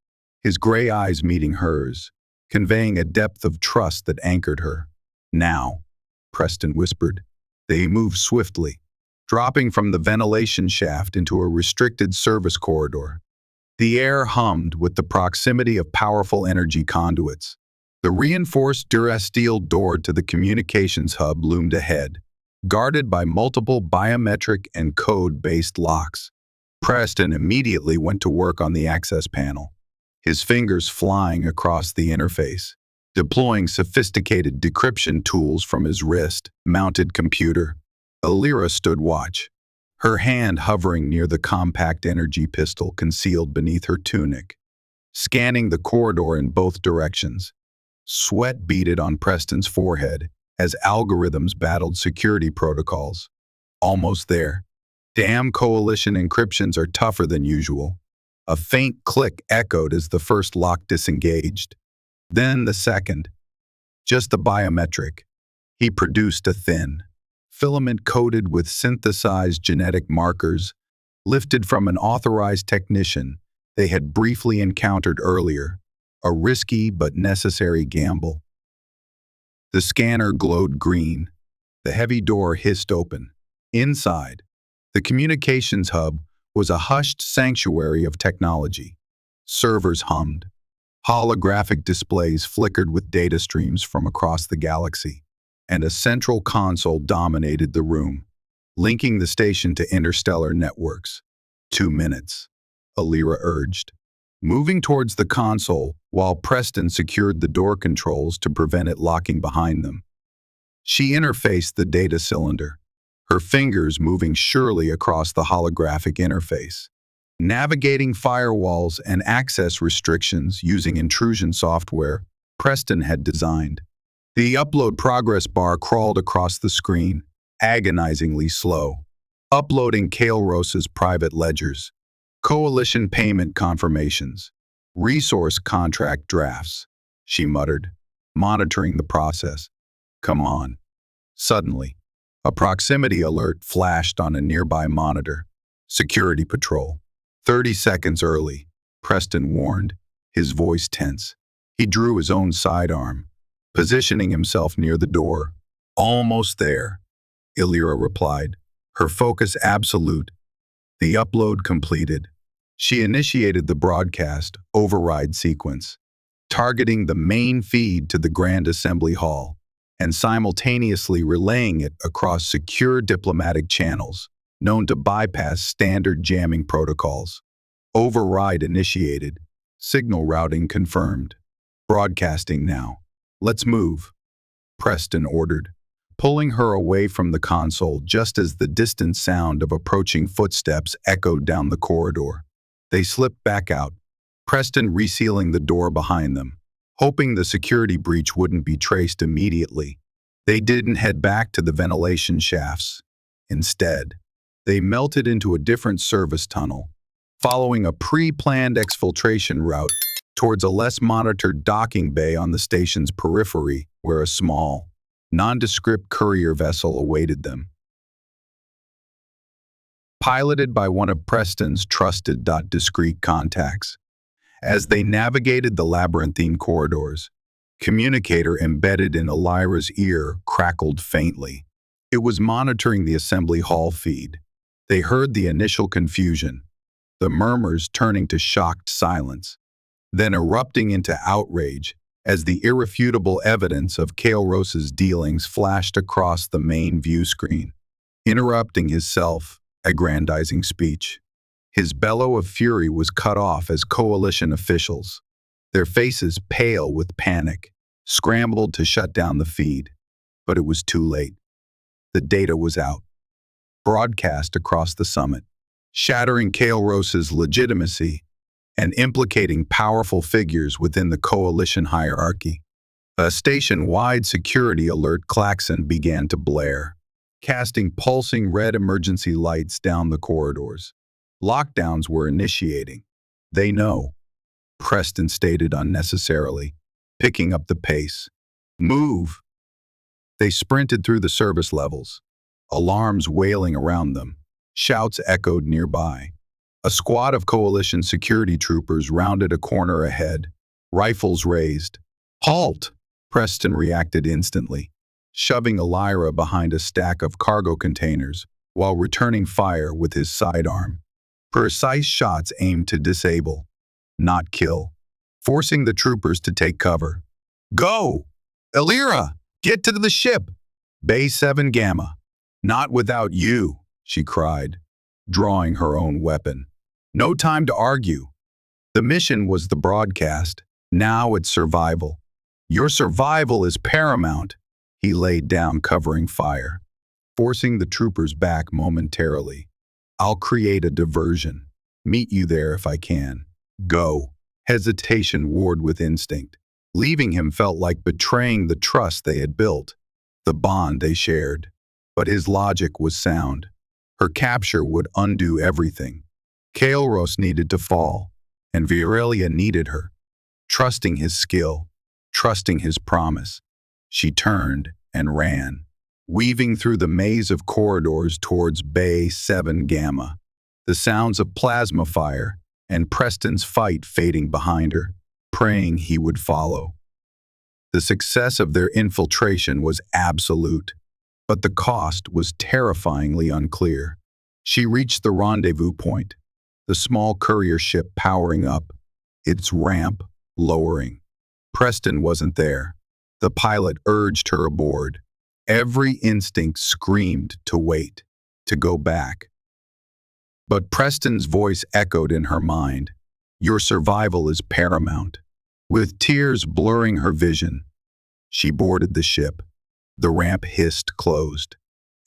his gray eyes meeting hers, conveying a depth of trust that anchored her. Now, Preston whispered. They moved swiftly, dropping from the ventilation shaft into a restricted service corridor. The air hummed with the proximity of powerful energy conduits. The reinforced durasteel door to the communications hub loomed ahead, guarded by multiple biometric and code-based locks. Preston immediately went to work on the access panel, his fingers flying across the interface, deploying sophisticated decryption tools from his wrist-mounted computer. Elira stood watch, her hand hovering near the compact energy pistol concealed beneath her tunic, scanning the corridor in both directions. Sweat beaded on Preston's forehead as algorithms battled security protocols. Almost there. Damn coalition encryptions are tougher than usual. A faint click echoed as the first lock disengaged. Then the second. Just the biometric. He produced a thin filament coated with synthesized genetic markers, lifted from an authorized technician they had briefly encountered earlier, a risky but necessary gamble. The scanner glowed green. The heavy door hissed open. Inside, the communications hub was a hushed sanctuary of technology. Servers hummed. Holographic displays flickered with data streams from across the galaxy, and a central console dominated the room, linking the station to interstellar networks. 2 minutes, Elira urged, moving towards the console while Preston secured the door controls to prevent it locking behind them. She interfaced the data cylinder, her fingers moving surely across the holographic interface, navigating firewalls and access restrictions using intrusion software Preston had designed. The upload progress bar crawled across the screen, agonizingly slow, uploading Kael'ros' private ledgers, coalition payment confirmations, resource contract drafts, she muttered, monitoring the process. Come on. Suddenly, a proximity alert flashed on a nearby monitor. Security patrol. 30 seconds early, Preston warned, his voice tense. He drew his own sidearm, positioning himself near the door. Almost there, Elira replied, her focus absolute. The upload completed. She initiated the broadcast override sequence, targeting the main feed to the Grand Assembly Hall, and simultaneously relaying it across secure diplomatic channels known to bypass standard jamming protocols. Override initiated. Signal routing confirmed. Broadcasting now. Let's move, Preston ordered, pulling her away from the console just as the distant sound of approaching footsteps echoed down the corridor. They slipped back out, Preston resealing the door behind them, hoping the security breach wouldn't be traced immediately. They didn't head back to the ventilation shafts. Instead, they melted into a different service tunnel, following a pre-planned exfiltration route towards a less monitored docking bay on the station's periphery, where a small, nondescript courier vessel awaited them. Piloted by one of Preston's trusted discreet contacts. As they navigated the labyrinthine corridors, communicator embedded in Elira's ear crackled faintly. It was monitoring the assembly hall feed. They heard the initial confusion, the murmurs turning to shocked silence, then erupting into outrage as the irrefutable evidence of Kael'Ros's dealings flashed across the main view screen, interrupting his self-aggrandizing speech. His bellow of fury was cut off as coalition officials, their faces pale with panic, scrambled to shut down the feed. But it was too late. The data was out, broadcast across the summit, shattering Kael'Ros's legitimacy and implicating powerful figures within the coalition hierarchy. A station-wide security alert klaxon began to blare, casting pulsing red emergency lights down the corridors. Lockdowns were initiating. They know, Preston stated unnecessarily, picking up the pace. Move! They sprinted through the service levels, alarms wailing around them. Shouts echoed nearby. A squad of coalition security troopers rounded a corner ahead, rifles raised. Halt! Preston reacted instantly, shoving Elira behind a stack of cargo containers while returning fire with his sidearm. Precise shots aimed to disable, not kill, forcing the troopers to take cover. Go! Elira! Get to the ship! Bay 7 Gamma. Not without you, she cried, drawing her own weapon. No time to argue. The mission was the broadcast. Now it's survival. Your survival is paramount, he laid down, covering fire, forcing the troopers back momentarily. I'll create a diversion. Meet you there if I can. Go. Hesitation warred with instinct. Leaving him felt like betraying the trust they had built, the bond they shared. But his logic was sound. Her capture would undo everything. Kael'Ros needed to fall, and Varelia needed her. Trusting his skill, trusting his promise, she turned and ran, weaving through the maze of corridors towards Bay 7 Gamma, the sounds of plasma fire and Preston's fight fading behind her, praying he would follow. The success of their infiltration was absolute, but the cost was terrifyingly unclear. She reached the rendezvous point, the small courier ship powering up, its ramp lowering. Preston wasn't there. The pilot urged her aboard. Every instinct screamed to wait, to go back. But Preston's voice echoed in her mind. Your survival is paramount. With tears blurring her vision, she boarded the ship. The ramp hissed closed,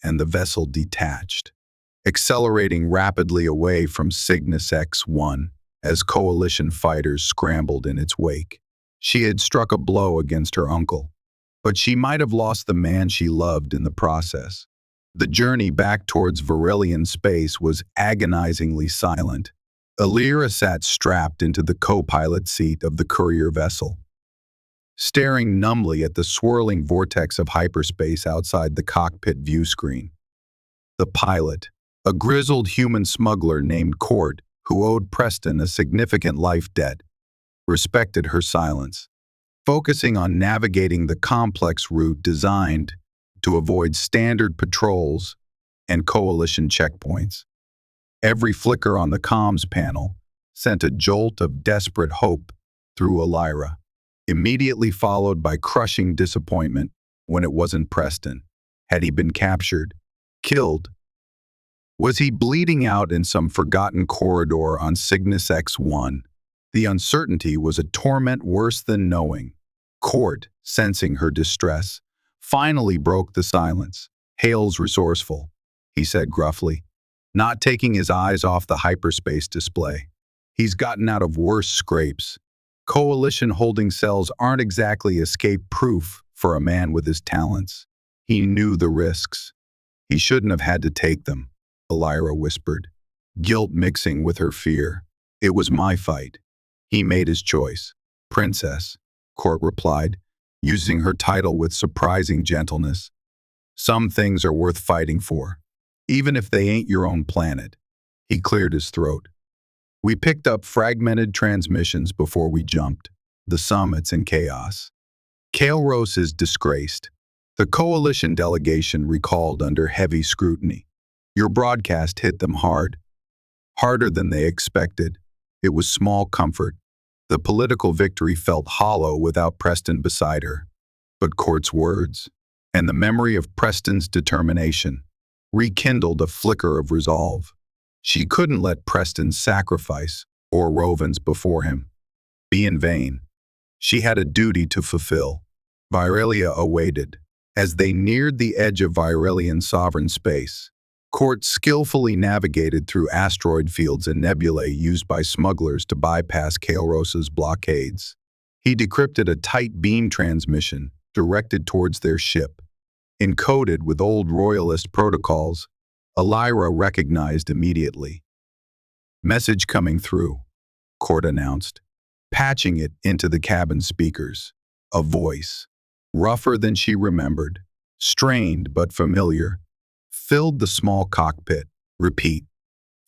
and the vessel detached, accelerating rapidly away from Cygnus X-1 as coalition fighters scrambled in its wake. She had struck a blow against her uncle, but she might have lost the man she loved in the process. The journey back towards Varelian space was agonizingly silent. Elira sat strapped into the co-pilot seat of the courier vessel, staring numbly at the swirling vortex of hyperspace outside the cockpit view screen. The pilot, a grizzled human smuggler named Court, who owed Preston a significant life debt, respected her silence, focusing on navigating the complex route designed to avoid standard patrols and coalition checkpoints. Every flicker on the comms panel sent a jolt of desperate hope through Elira, immediately followed by crushing disappointment. when it wasn't Preston? Had he been captured? Killed? Was he bleeding out in some forgotten corridor on Cygnus X1? The uncertainty was a torment worse than knowing. Court, sensing her distress, finally broke the silence. "Hale's resourceful," he said gruffly, not taking his eyes off the hyperspace display. "He's gotten out of worse scrapes. Coalition holding cells aren't exactly escape-proof for a man with his talents." He knew the risks. He shouldn't have had to take them, Elira whispered, guilt mixing with her fear. "It was my fight. He made his choice." "Princess," Court replied, using her title with surprising gentleness. "Some things are worth fighting for, even if they ain't your own planet." He cleared his throat. "We picked up fragmented transmissions before we jumped. The summit's in chaos. Kael'ros is disgraced. The Coalition delegation recalled under heavy scrutiny. Your broadcast hit them hard. Harder than they expected. It was small comfort. The political victory felt hollow without Preston beside her. But Court's words, and the memory of Preston's determination, rekindled a flicker of resolve. She couldn't let Preston's sacrifice, or Rovin's before him, be in vain. She had a duty to fulfill. Varelia awaited. As they neared the edge of Varelian sovereign space, Court skillfully navigated through asteroid fields and nebulae used by smugglers to bypass Kael'ros's blockades. He decrypted a tight beam transmission directed towards their ship. Encoded with old royalist protocols, Elira recognized immediately. "Message coming through," Court announced, patching it into the cabin speakers. A voice, rougher than she remembered, strained but familiar, filled the small cockpit. "Repeat.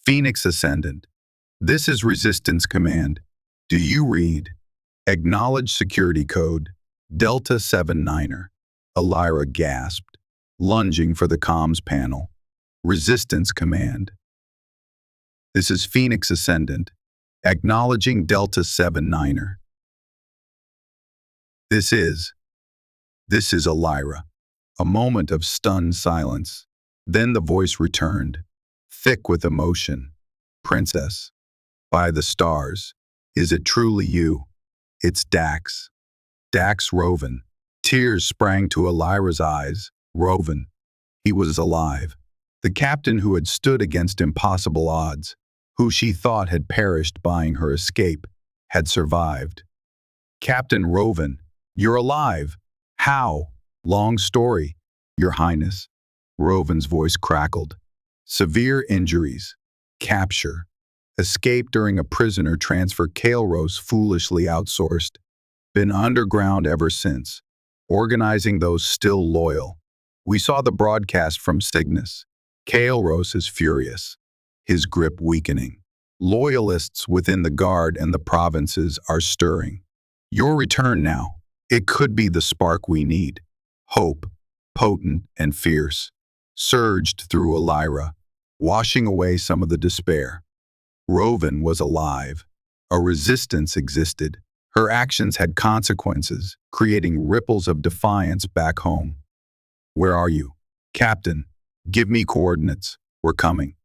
Phoenix Ascendant. This is Resistance Command. Do you read? Acknowledge security code, Delta 79er. Elira gasped, lunging for the comms panel. "Resistance Command. This is Phoenix Ascendant. Acknowledging Delta 79er. This is Elira." A moment of stunned silence. Then the voice returned, thick with emotion. "Princess, by the stars, is it truly you? It's Dax. Dax Rovin." Tears sprang to Elira's eyes. Rovin. He was alive. The captain who had stood against impossible odds, who she thought had perished buying her escape, had survived. "Captain Rovin, you're alive. How?" "Long story, Your Highness." Rovin's voice crackled. "Severe injuries. Capture. Escape during a prisoner transfer Kael'ros foolishly outsourced. Been underground ever since, organizing those still loyal. We saw the broadcast from Cygnus. Kael'ros is furious, his grip weakening. Loyalists within the Guard and the provinces are stirring. Your return now. It could be the spark we need." Hope, potent and fierce, surged through Elira, washing away some of the despair. Rovin was alive. A resistance existed. Her actions had consequences, creating ripples of defiance back home. "Where are you?" "Captain, give me coordinates. We're coming."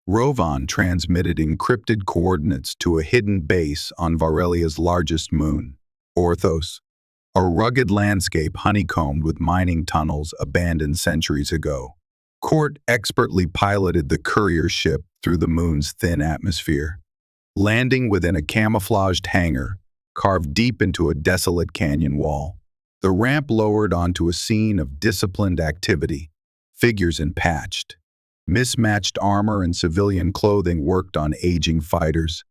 Rovin transmitted encrypted coordinates to a hidden base on Varelia's largest moon, Orthos, a rugged landscape honeycombed with mining tunnels abandoned centuries ago. Court expertly piloted the courier ship through the moon's thin atmosphere, landing within a camouflaged hangar carved deep into a desolate canyon wall. The ramp lowered onto a scene of disciplined activity. Figures in patched, mismatched armor and civilian clothing worked on aging fighters,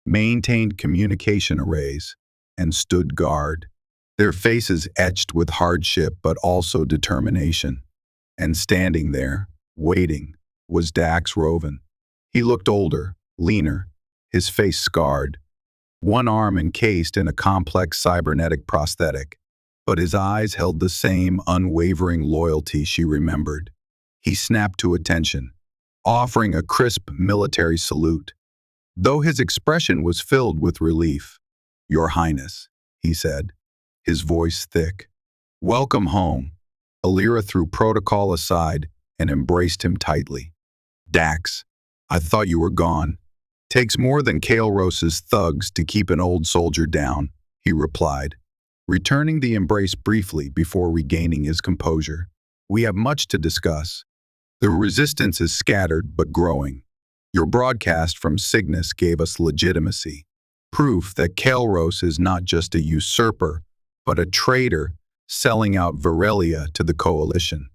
maintained communication arrays, and stood guard. Their faces etched with hardship but also determination. And standing there, waiting, was Dax Rovin. He looked older, leaner, his face scarred, one arm encased in a complex cybernetic prosthetic, but his eyes held the same unwavering loyalty she remembered. He snapped to attention, offering a crisp military salute, though his expression was filled with relief. "Your Highness," he said, his voice thick. "Welcome home. Elira threw protocol aside and embraced him tightly. Dax, I thought you were gone. Takes more than Kael'Ros's thugs to keep an old soldier down, he replied, returning the embrace briefly before regaining his composure. We have much to discuss. The resistance is scattered but growing. Your broadcast from Cygnus gave us legitimacy, proof that Kael'Ros is not just a usurper, but a traitor selling out Varelia to the coalition.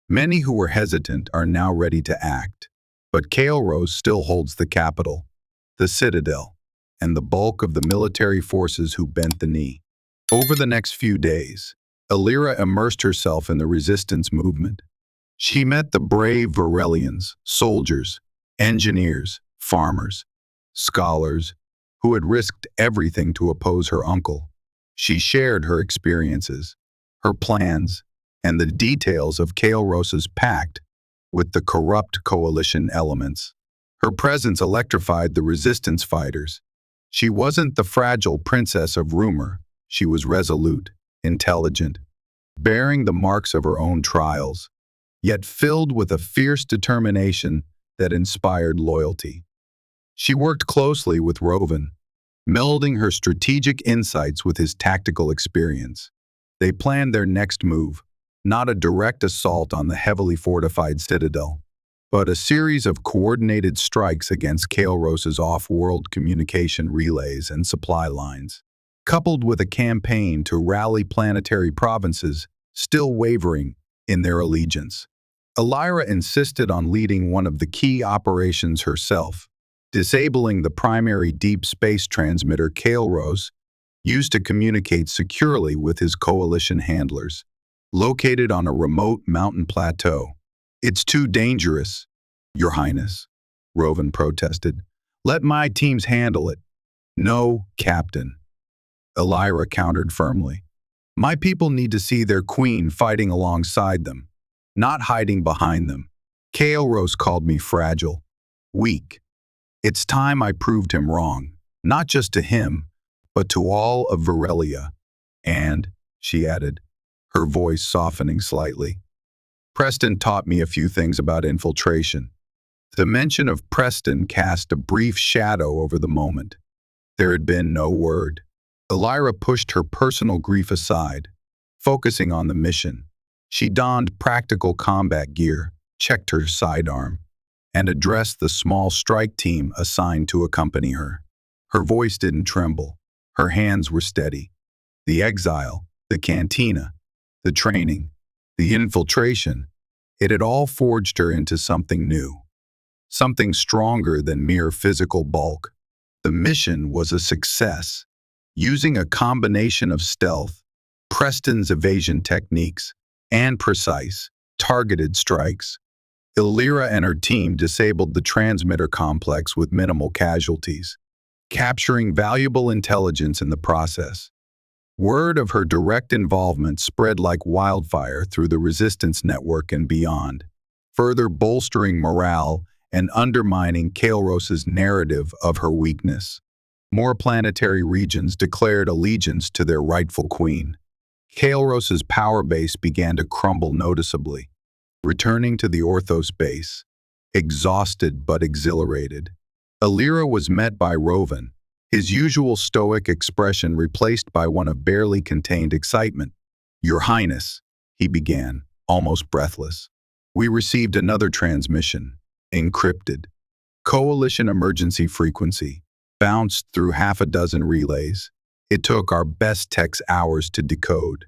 Many who were hesitant are now ready to act, but Kael'Ros still holds the capital, the citadel, and the bulk of the military forces who bent the knee. Over the next few days, Elira immersed herself in the resistance movement. She met the brave Varelians, soldiers, engineers, farmers, scholars, who had risked everything to oppose her uncle. She shared her experiences, her plans, and the details of Kael'Ros's pact with the corrupt coalition elements. Her presence electrified the resistance fighters. She wasn't the fragile princess of rumor. She was resolute, intelligent, bearing the marks of her own trials, yet filled with a fierce determination that inspired loyalty. She worked closely with Rovan, melding her strategic insights with his tactical experience. They planned their next move, not a direct assault on the heavily fortified citadel, but a series of coordinated strikes against Kael'Ros's off-world communication relays and supply lines, coupled with a campaign to rally planetary provinces still wavering in their allegiance. Elira insisted on leading one of the key operations herself, disabling the primary deep space transmitter Kael'Ros used to communicate securely with his coalition handlers, located on a remote mountain plateau. It's too dangerous, Your Highness, Rovan protested. Let my teams handle it. No, Captain, Elira countered firmly. My people need to see their queen fighting alongside them, not hiding behind them. Kael'Ros called me fragile, weak. It's time I proved him wrong, not just to him, but to all of Varelia. And, she added, her voice softening slightly, Preston taught me a few things about infiltration. The mention of Preston cast a brief shadow over the moment. There had been no word. Elira pushed her personal grief aside, focusing on the mission. She donned practical combat gear, checked her sidearm, and addressed the small strike team assigned to accompany her. Her voice didn't tremble. Her hands were steady. The exile, the cantina, the training, the infiltration, it had all forged her into something new, something stronger than mere physical bulk. The mission was a success. Using a combination of stealth, Preston's evasion techniques, and precise, targeted strikes, Elira and her team disabled the transmitter complex with minimal casualties, capturing valuable intelligence in the process. Word of her direct involvement spread like wildfire through the resistance network and beyond, further bolstering morale and undermining Kael'Ros's narrative of her weakness. More planetary regions declared allegiance to their rightful queen. Kael'Ros's power base began to crumble noticeably. Returning to the Orthos base, exhausted but exhilarated, Elira was met by Rovan, his usual stoic expression replaced by one of barely contained excitement. Your Highness, he began, almost breathless. We received another transmission, encrypted. Coalition emergency frequency, bounced through half a dozen relays. It took our best techs hours to decode.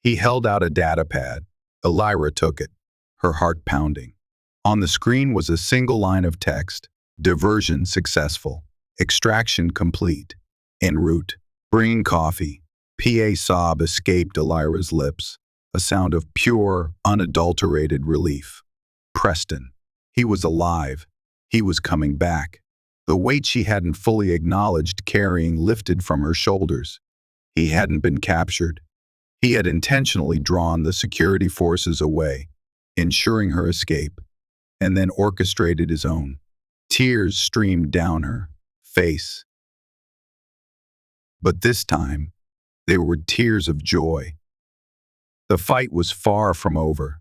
He held out a data pad. Elira took it, her heart pounding. On the screen was a single line of text. Diversion successful. Extraction complete. En route. Bringing coffee. PA sob escaped Elira's lips, a sound of pure, unadulterated relief. Preston. He was alive. He was coming back. The weight she hadn't fully acknowledged carrying lifted from her shoulders. He hadn't been captured. He had intentionally drawn the security forces away, ensuring her escape, and then orchestrated his own. Tears streamed down her face. But this time, they were tears of joy. The fight was far from over.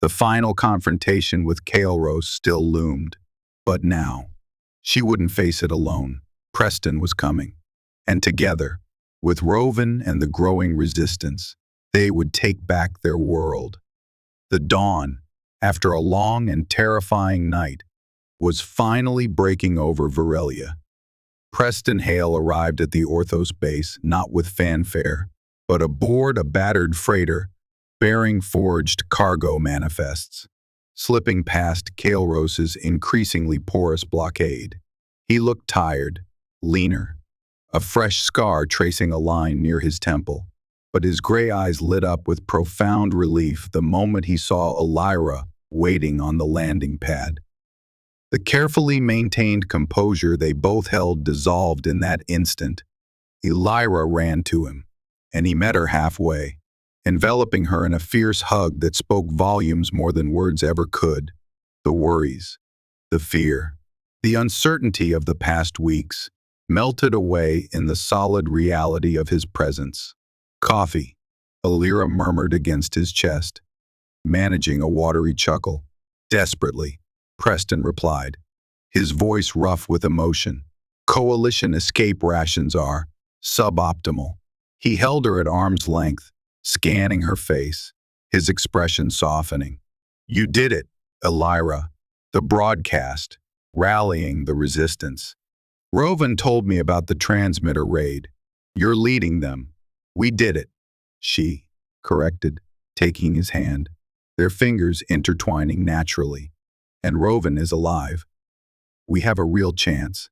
The final confrontation with Kael'ros still loomed. But now, she wouldn't face it alone. Preston was coming. And together, with Rovan and the growing resistance, they would take back their world. The dawn, after a long and terrifying night, was finally breaking over Varelia. Preston Hale arrived at the Orthos base not with fanfare, but aboard a battered freighter bearing forged cargo manifests, slipping past Kael'ros's increasingly porous blockade. He looked tired, leaner, a fresh scar tracing a line near his temple, but his gray eyes lit up with profound relief the moment he saw Elira waiting on the landing pad. The carefully maintained composure they both held dissolved in that instant. Elira ran to him, and he met her halfway, enveloping her in a fierce hug that spoke volumes more than words ever could. The worries, the fear, the uncertainty of the past weeks melted away in the solid reality of his presence. "Coffee," Elira murmured against his chest, managing a watery chuckle. "Desperately," Preston replied, his voice rough with emotion. "Coalition escape rations are suboptimal." He held her at arm's length, scanning her face, his expression softening. "You did it, Elira." The broadcast, rallying the resistance. "Rovan told me about the transmitter raid. You're leading them." "We did it," she corrected, taking his hand, their fingers intertwining naturally. "And Rovan is alive. We have a real chance."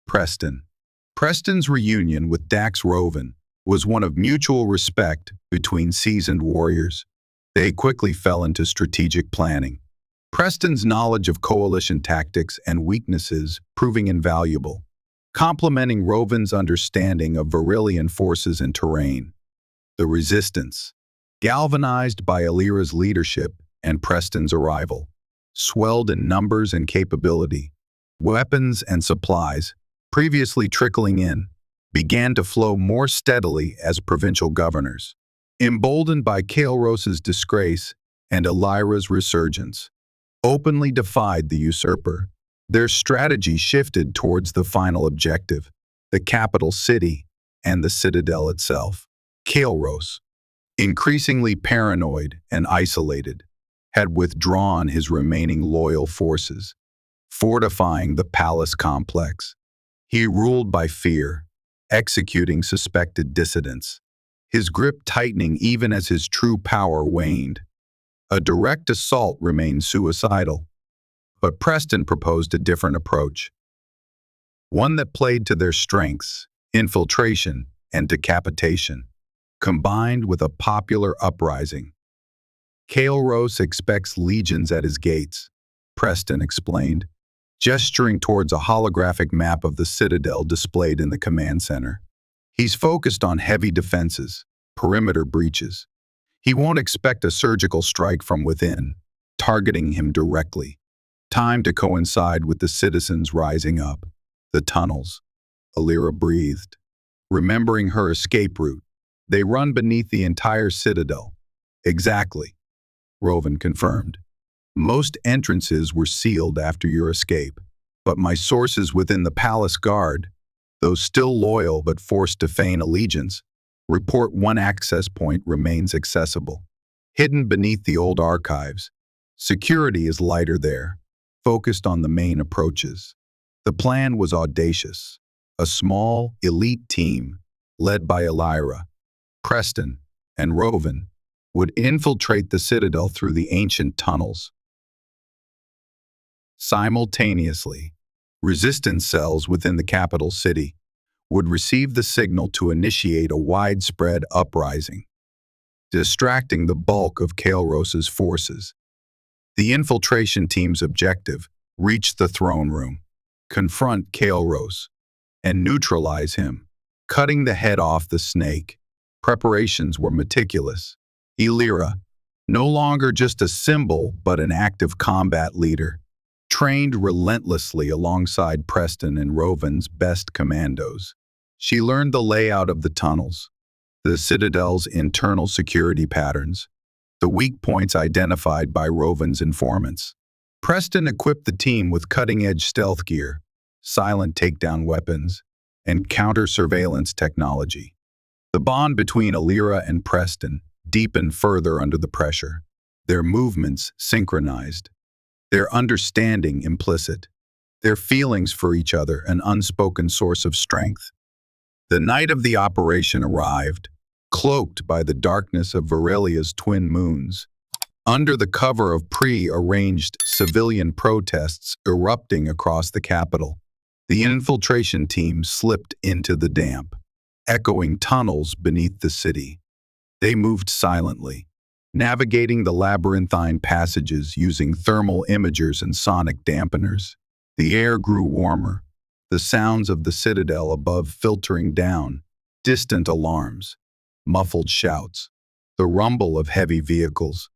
Preston's reunion with Dax Rovan was one of mutual respect between seasoned warriors. They quickly fell into strategic planning, Preston's knowledge of coalition tactics and weaknesses proving invaluable, complementing Rovan's understanding of Varelian forces and terrain. The resistance, galvanized by Elira's leadership and Preston's arrival, swelled in numbers and capability. Weapons and supplies, previously trickling in, began to flow more steadily as provincial governors. Emboldened by Kael'ros's disgrace and Elira's resurgence, openly defied the usurper. Their strategy shifted towards the final objective, the capital city and the citadel itself. Kael'ros, increasingly paranoid and isolated, had withdrawn his remaining loyal forces, fortifying the palace complex. He ruled by fear, executing suspected dissidents, his grip tightening even as his true power waned. A direct assault remained suicidal, but Preston proposed a different approach, one that played to their strengths, infiltration and decapitation, combined with a popular uprising. "Kael'ros expects legions at his gates," Preston explained, gesturing towards a holographic map of the citadel displayed in the command center. "He's focused on heavy defenses, perimeter breaches. He won't expect a surgical strike from within, targeting him directly. Time to coincide with the citizens rising up." "The tunnels," Elira breathed, remembering her escape route. "They run beneath the entire citadel." "Exactly," Rovan confirmed. "Most entrances were sealed after your escape, but my sources within the palace guard, those still loyal but forced to feign allegiance, report one access point remains accessible, hidden beneath the old archives. Security is lighter there, focused on the main approaches." The plan was audacious. A small, elite team, led by Elira, Preston, and Rovan, would infiltrate the citadel through the ancient tunnels. Simultaneously, resistance cells within the capital city would receive the signal to initiate a widespread uprising, distracting the bulk of Kael'ros's forces. The infiltration team's objective: reach the throne room, confront Kael'ros, and neutralize him, cutting the head off the snake. Preparations were meticulous. Elira, no longer just a symbol but an active combat leader, trained relentlessly alongside Preston and Rovan's best commandos. She learned the layout of the tunnels, the Citadel's internal security patterns, the weak points identified by Roven's informants. Preston equipped the team with cutting-edge stealth gear, silent takedown weapons, and counter-surveillance technology. The bond between Elira and Preston deepened further under the pressure, their movements synchronized, their understanding implicit, their feelings for each other an unspoken source of strength. The night of the operation arrived, cloaked by the darkness of Varelia's twin moons, under the cover of pre-arranged civilian protests erupting across the capital. The infiltration team slipped into the damp, echoing tunnels beneath the city. They moved silently, navigating the labyrinthine passages using thermal imagers and sonic dampeners. The air grew warmer, the sounds of the citadel above filtering down, distant alarms, muffled shouts, the rumble of heavy vehicles.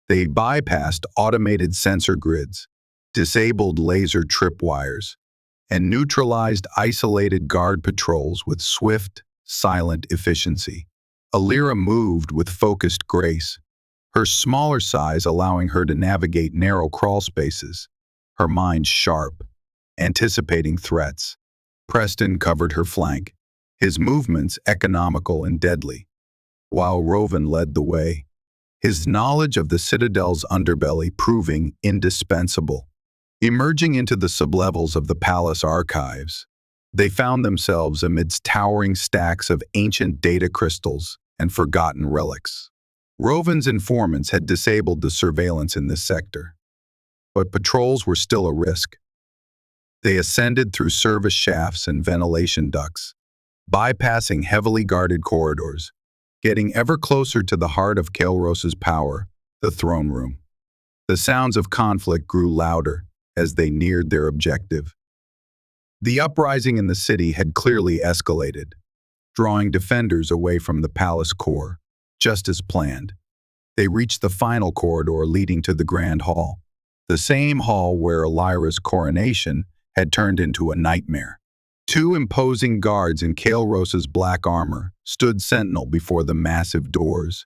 They bypassed automated sensor grids, disabled laser tripwires, and neutralized isolated guard patrols with swift, silent efficiency. Elira moved with focused grace, her smaller size allowing her to navigate narrow crawl spaces, her mind sharp, anticipating threats. Preston covered her flank, his movements economical and deadly, while Roven led the way, his knowledge of the Citadel's underbelly proving indispensable. Emerging into the sublevels of the palace archives, they found themselves amidst towering stacks of ancient data crystals and forgotten relics. Roven's informants had disabled the surveillance in this sector, but patrols were still a risk. They ascended through service shafts and ventilation ducts, bypassing heavily guarded corridors, getting ever closer to the heart of Kael'ros's power, the throne room. The sounds of conflict grew louder as they neared their objective. The uprising in the city had clearly escalated, drawing defenders away from the palace core, just as planned. They reached the final corridor leading to the Grand Hall, the same hall where Elira's coronation had turned into a nightmare. Two imposing guards in Kael'ros's black armor stood sentinel before the massive doors.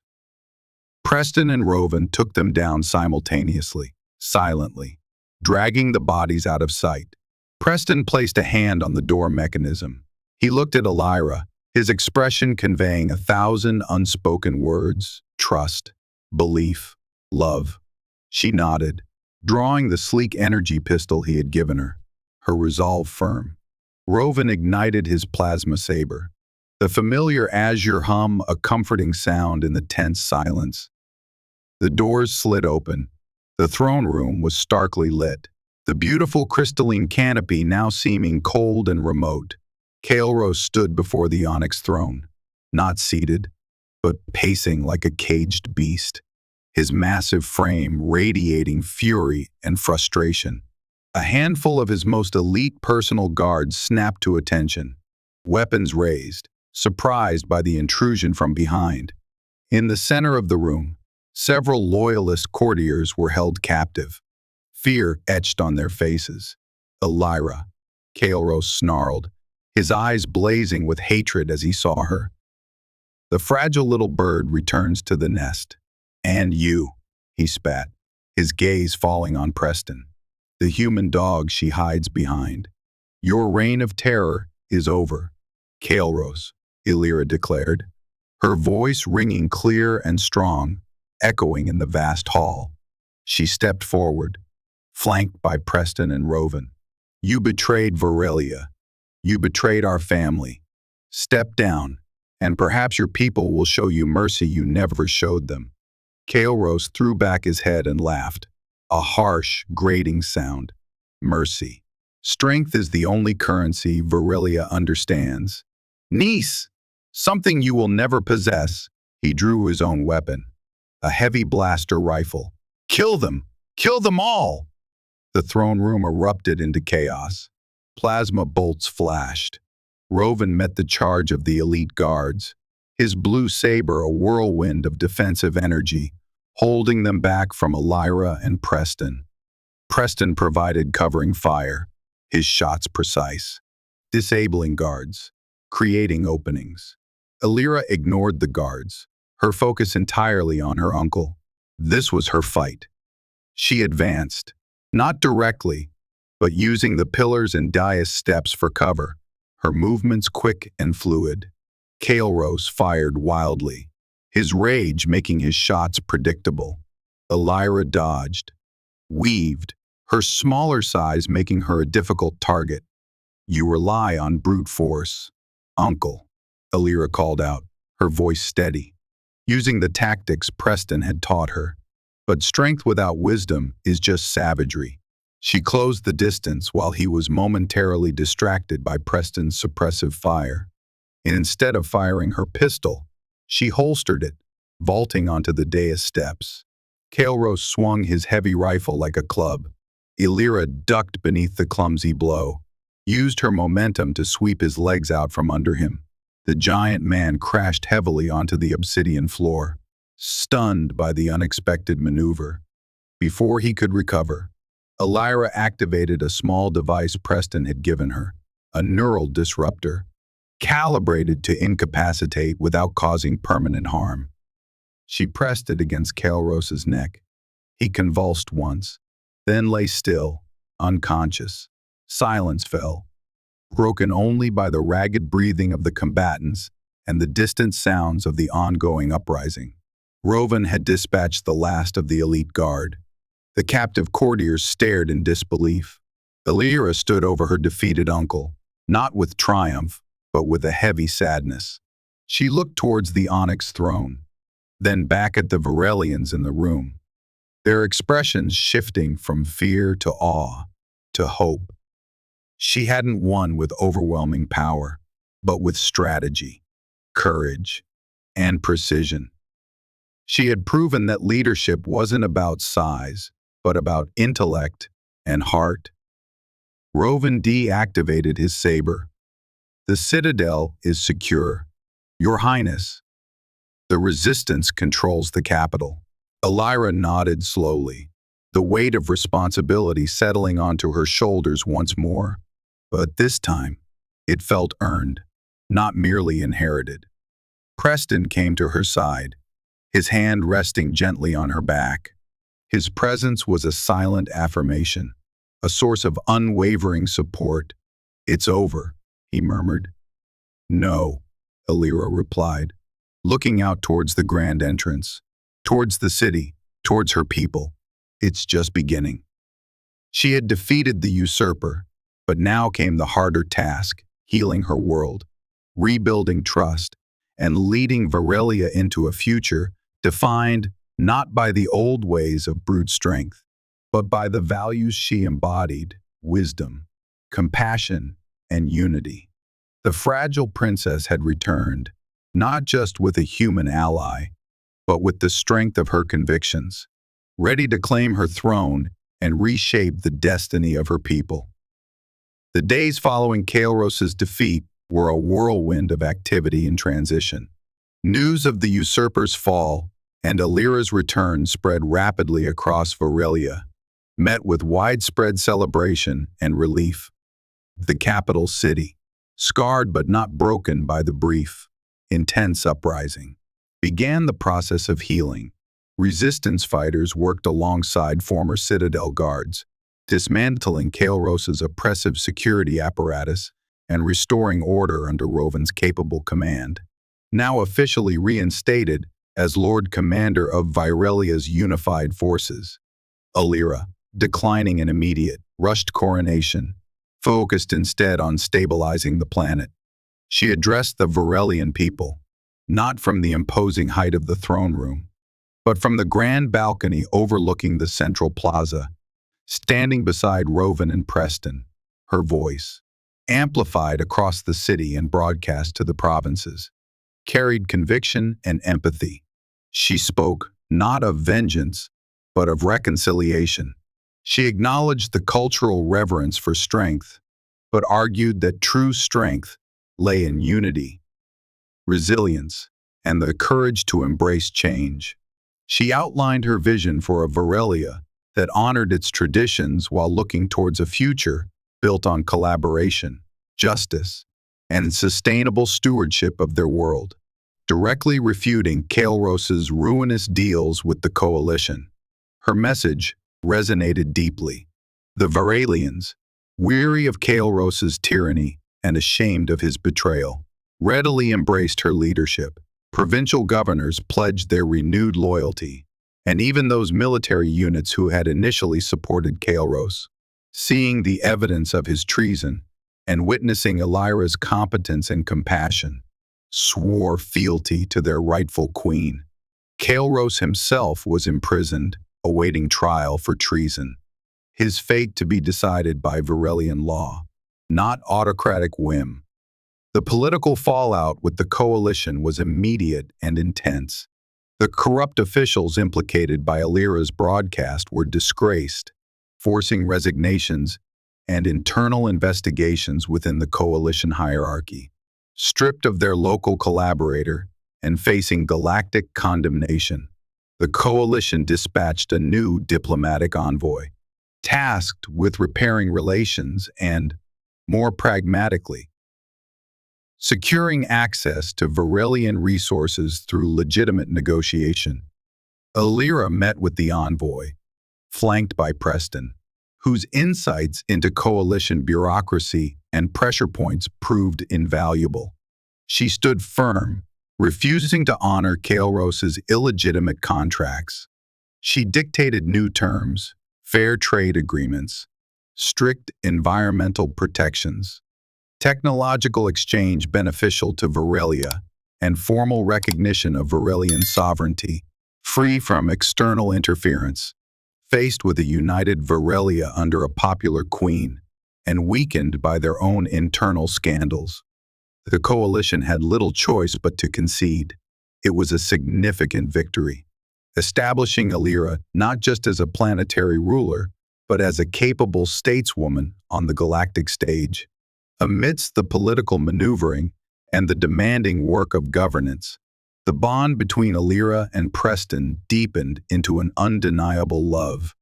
Preston and Roven took them down simultaneously, silently, dragging the bodies out of sight. Preston placed a hand on the door mechanism. He looked at Elira, his expression conveying 1,000 unspoken words: trust, belief, love. She nodded, drawing the sleek energy pistol he had given her, her resolve firm. Roven ignited his plasma saber, the familiar azure hum a comforting sound in the tense silence. The doors slid open. The throne room was starkly lit, the beautiful crystalline canopy now seeming cold and remote. Kael'ros stood before the onyx throne, not seated, but pacing like a caged beast, his massive frame radiating fury and frustration. A handful of his most elite personal guards snapped to attention, weapons raised, surprised by the intrusion from behind. In the center of the room, several loyalist courtiers were held captive, fear etched on their faces. Elira, Kael'ros snarled, his eyes blazing with hatred as he saw her. The fragile little bird returns to the nest. And you, he spat, his gaze falling on Preston, the human dog she hides behind. Your reign of terror is over, Kael'ros, Elira declared, her voice ringing clear and strong, echoing in the vast hall. She stepped forward, flanked by Preston and Roven. You betrayed Varelia. You betrayed our family. Step down, and perhaps your people will show you mercy you never showed them. Kael'ros threw back his head and laughed, a harsh, grating sound. Mercy. Strength is the only currency Varelia understands. Niece, something you will never possess. He drew his own weapon, a heavy blaster rifle. Kill them! Kill them all! The throne room erupted into chaos. Plasma bolts flashed. Roven met the charge of the elite guards, his blue saber a whirlwind of defensive energy, holding them back from Elira and Preston. Preston provided covering fire, his shots precise, disabling guards, creating openings. Elira ignored the guards, her focus entirely on her uncle. This was her fight. She advanced, not directly, but using the pillars and dais steps for cover, her movements quick and fluid. Kael'ros fired wildly, his rage making his shots predictable. Elira dodged, weaved, her smaller size making her a difficult target. You rely on brute force. Uncle, Elira called out, her voice steady, using the tactics Preston had taught her. But strength without wisdom is just savagery. She closed the distance while he was momentarily distracted by Preston's suppressive fire. And instead of firing her pistol, she holstered it, vaulting onto the dais steps. Kael'ros swung his heavy rifle like a club. Elira ducked beneath the clumsy blow, used her momentum to sweep his legs out from under him. The giant man crashed heavily onto the obsidian floor, stunned by the unexpected maneuver. Before he could recover, Elira activated a small device Preston had given her, a neural disruptor, calibrated to incapacitate without causing permanent harm. She pressed it against Kael'ros's neck. He convulsed once, then lay still, unconscious. Silence fell, broken only by the ragged breathing of the combatants and the distant sounds of the ongoing uprising. Rovan had dispatched the last of the elite guard. The captive courtiers stared in disbelief. Elira stood over her defeated uncle, not with triumph, but with a heavy sadness. She looked towards the onyx throne, then back at the Varelians in the room, their expressions shifting from fear to awe to hope. She hadn't won with overwhelming power, but with strategy, courage, and precision. She had proven that leadership wasn't about size, but about intellect and heart. Rovan deactivated his saber. The citadel is secure, Your Highness. The resistance controls the capital. Elira nodded slowly, the weight of responsibility settling onto her shoulders once more. But this time, it felt earned, not merely inherited. Preston came to her side, his hand resting gently on her back. His presence was a silent affirmation, a source of unwavering support. "It's over," he murmured. "No," Elira replied, looking out towards the grand entrance, towards the city, towards her people. "It's just beginning." She had defeated the usurper, but now came the harder task, healing her world, rebuilding trust, and leading Varelia into a future defined not by the old ways of brute strength, but by the values she embodied: wisdom, compassion, and unity. The fragile princess had returned, not just with a human ally, but with the strength of her convictions, ready to claim her throne and reshape the destiny of her people. The days following Kael'ros's defeat were a whirlwind of activity and transition. News of the usurper's fall and Elira's return spread rapidly across Varelia, met with widespread celebration and relief. The capital city, scarred but not broken by the brief, intense uprising, began the process of healing. Resistance fighters worked alongside former citadel guards, dismantling Kael'ros's oppressive security apparatus and restoring order under Rovan's capable command. Now officially reinstated as Lord Commander of Varelia's unified forces, Elira, declining an immediate, rushed coronation, focused instead on stabilizing the planet. She addressed the Varelian people, not from the imposing height of the throne room, but from the grand balcony overlooking the central plaza. Standing beside Rovan and Preston, her voice, amplified across the city and broadcast to the provinces, carried conviction and empathy. She spoke not of vengeance, but of reconciliation. She acknowledged the cultural reverence for strength, but argued that true strength lay in unity, resilience, and the courage to embrace change. She outlined her vision for a Varelia that honored its traditions while looking towards a future built on collaboration, justice, and sustainable stewardship of their world. directly refuting Kael'ros's ruinous deals with the Coalition. Her message resonated deeply. The Varelians, weary of Kael'ros's tyranny and ashamed of his betrayal, readily embraced her leadership. Provincial governors pledged their renewed loyalty, and even those military units who had initially supported Kael'ros, seeing the evidence of his treason and witnessing Elira's competence and compassion, swore fealty to their rightful queen. Kael'ros himself was imprisoned, awaiting trial for treason, his fate to be decided by Varelian law, not autocratic whim. The political fallout with the Coalition was immediate and intense. The corrupt officials implicated by Elira's broadcast were disgraced, forcing resignations and internal investigations within the Coalition hierarchy. Stripped of their local collaborator and facing galactic condemnation, the Coalition dispatched a new diplomatic envoy, tasked with repairing relations and, more pragmatically, securing access to Varelian resources through legitimate negotiation. Elira met with the envoy, flanked by Preston, whose insights into Coalition bureaucracy and pressure points proved invaluable. She stood firm, refusing to honor Kael'ros's illegitimate contracts. She dictated new terms, fair trade agreements, strict environmental protections, technological exchange beneficial to Varelia, and formal recognition of Varelian sovereignty, free from external interference. Faced with a united Varelia under a popular queen, and weakened by their own internal scandals, the Coalition had little choice but to concede. It was a significant victory, establishing Elira not just as a planetary ruler, but as a capable stateswoman on the galactic stage. Amidst the political maneuvering and the demanding work of governance, the bond between Elira and Preston deepened into an undeniable love.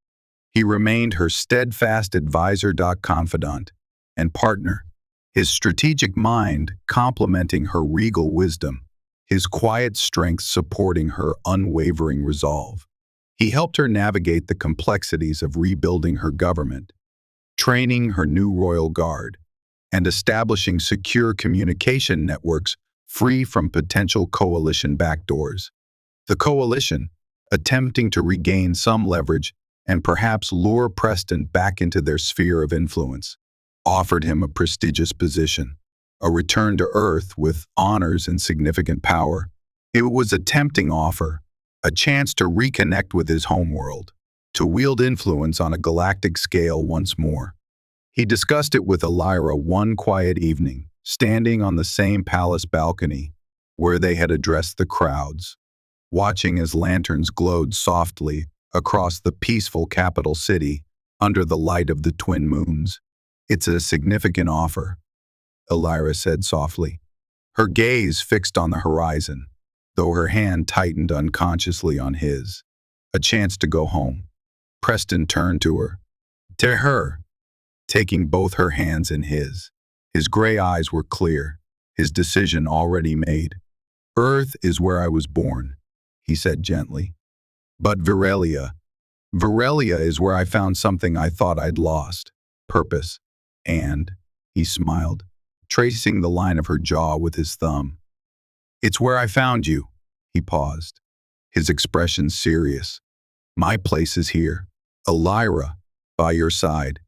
He remained her steadfast advisor, confidant, and partner, his strategic mind complementing her regal wisdom, his quiet strength supporting her unwavering resolve. He helped her navigate the complexities of rebuilding her government, training her new royal guard, and establishing secure communication networks free from potential Coalition backdoors. The Coalition, attempting to regain some leverage and perhaps lure Preston back into their sphere of influence, offered him a prestigious position, a return to Earth with honors and significant power. It was a tempting offer, a chance to reconnect with his homeworld, to wield influence on a galactic scale once more. He discussed it with Elira one quiet evening, standing on the same palace balcony where they had addressed the crowds, watching as lanterns glowed softly across the peaceful capital city under the light of the twin moons. "It's a significant offer," Elira said softly, her gaze fixed on the horizon, though her hand tightened unconsciously on his. "A chance to go home." Preston turned to her, taking both her hands in his. His gray eyes were clear, his decision already made. "Earth is where I was born," he said gently. "But Varelia is where I found something I thought I'd lost, purpose. And," he smiled, tracing the line of her jaw with his thumb. "It's where I found you." He paused, his expression serious. "My place is here, Elira, by your side.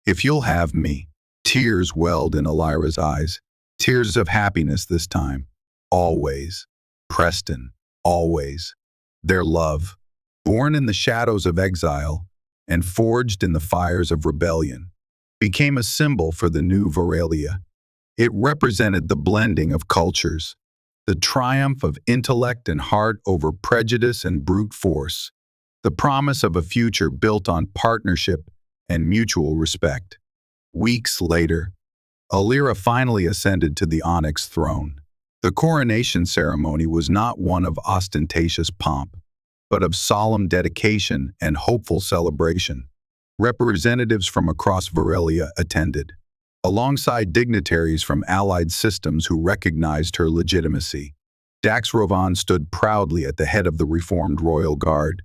If you'll have me." Tears welled in Elira's eyes, tears of happiness this time. "Always, Preston, always." Their love, born in the shadows of exile and forged in the fires of rebellion, became a symbol for the new Varelia. It represented the blending of cultures, the triumph of intellect and heart over prejudice and brute force, the promise of a future built on partnership and mutual respect. Weeks later, Elira finally ascended to the Onyx throne. The coronation ceremony was not one of ostentatious pomp, but of solemn dedication and hopeful celebration. Representatives from across Varelia attended, alongside dignitaries from allied systems who recognized her legitimacy. Dax Rovan stood proudly at the head of the reformed royal guard,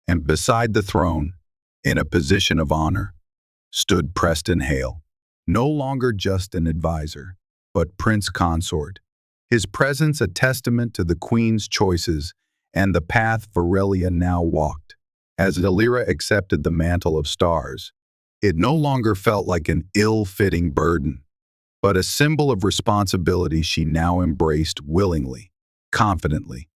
and beside the throne, in a position of honor, stood Preston Hale, no longer just an advisor, but prince consort, his presence a testament to the queen's choices and the path Varelia now walked. As Elira accepted the mantle of stars, it no longer felt like an ill-fitting burden, but a symbol of responsibility she now embraced willingly, confidently.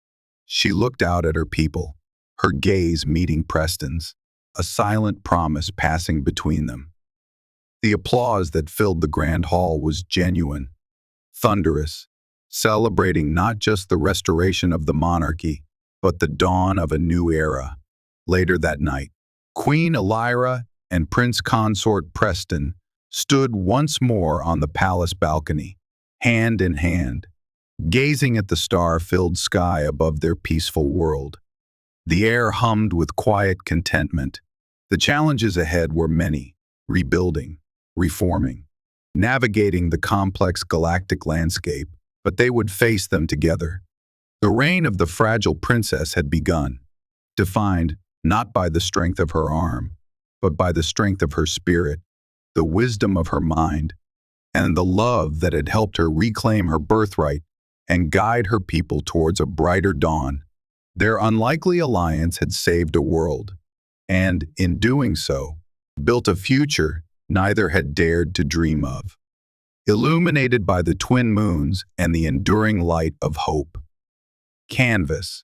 She looked out at her people, her gaze meeting Preston's, a silent promise passing between them. The applause that filled the grand hall was genuine, thunderous, celebrating not just the restoration of the monarchy, but the dawn of a new era. Later that night, Queen Elira and Prince Consort Preston stood once more on the palace balcony, hand in hand, gazing at the star-filled sky above their peaceful world. The air hummed with quiet contentment. The challenges ahead were many: rebuilding, reforming, navigating the complex galactic landscape, but they would face them together. The reign of the fragile princess had begun, defined not by the strength of her arm, but by the strength of her spirit, the wisdom of her mind, and the love that had helped her reclaim her birthright and guide her people towards a brighter dawn. Their unlikely alliance had saved a world, and, in doing so, built a future neither had dared to dream of. Illuminated by the twin moons and the enduring light of hope. Canvas,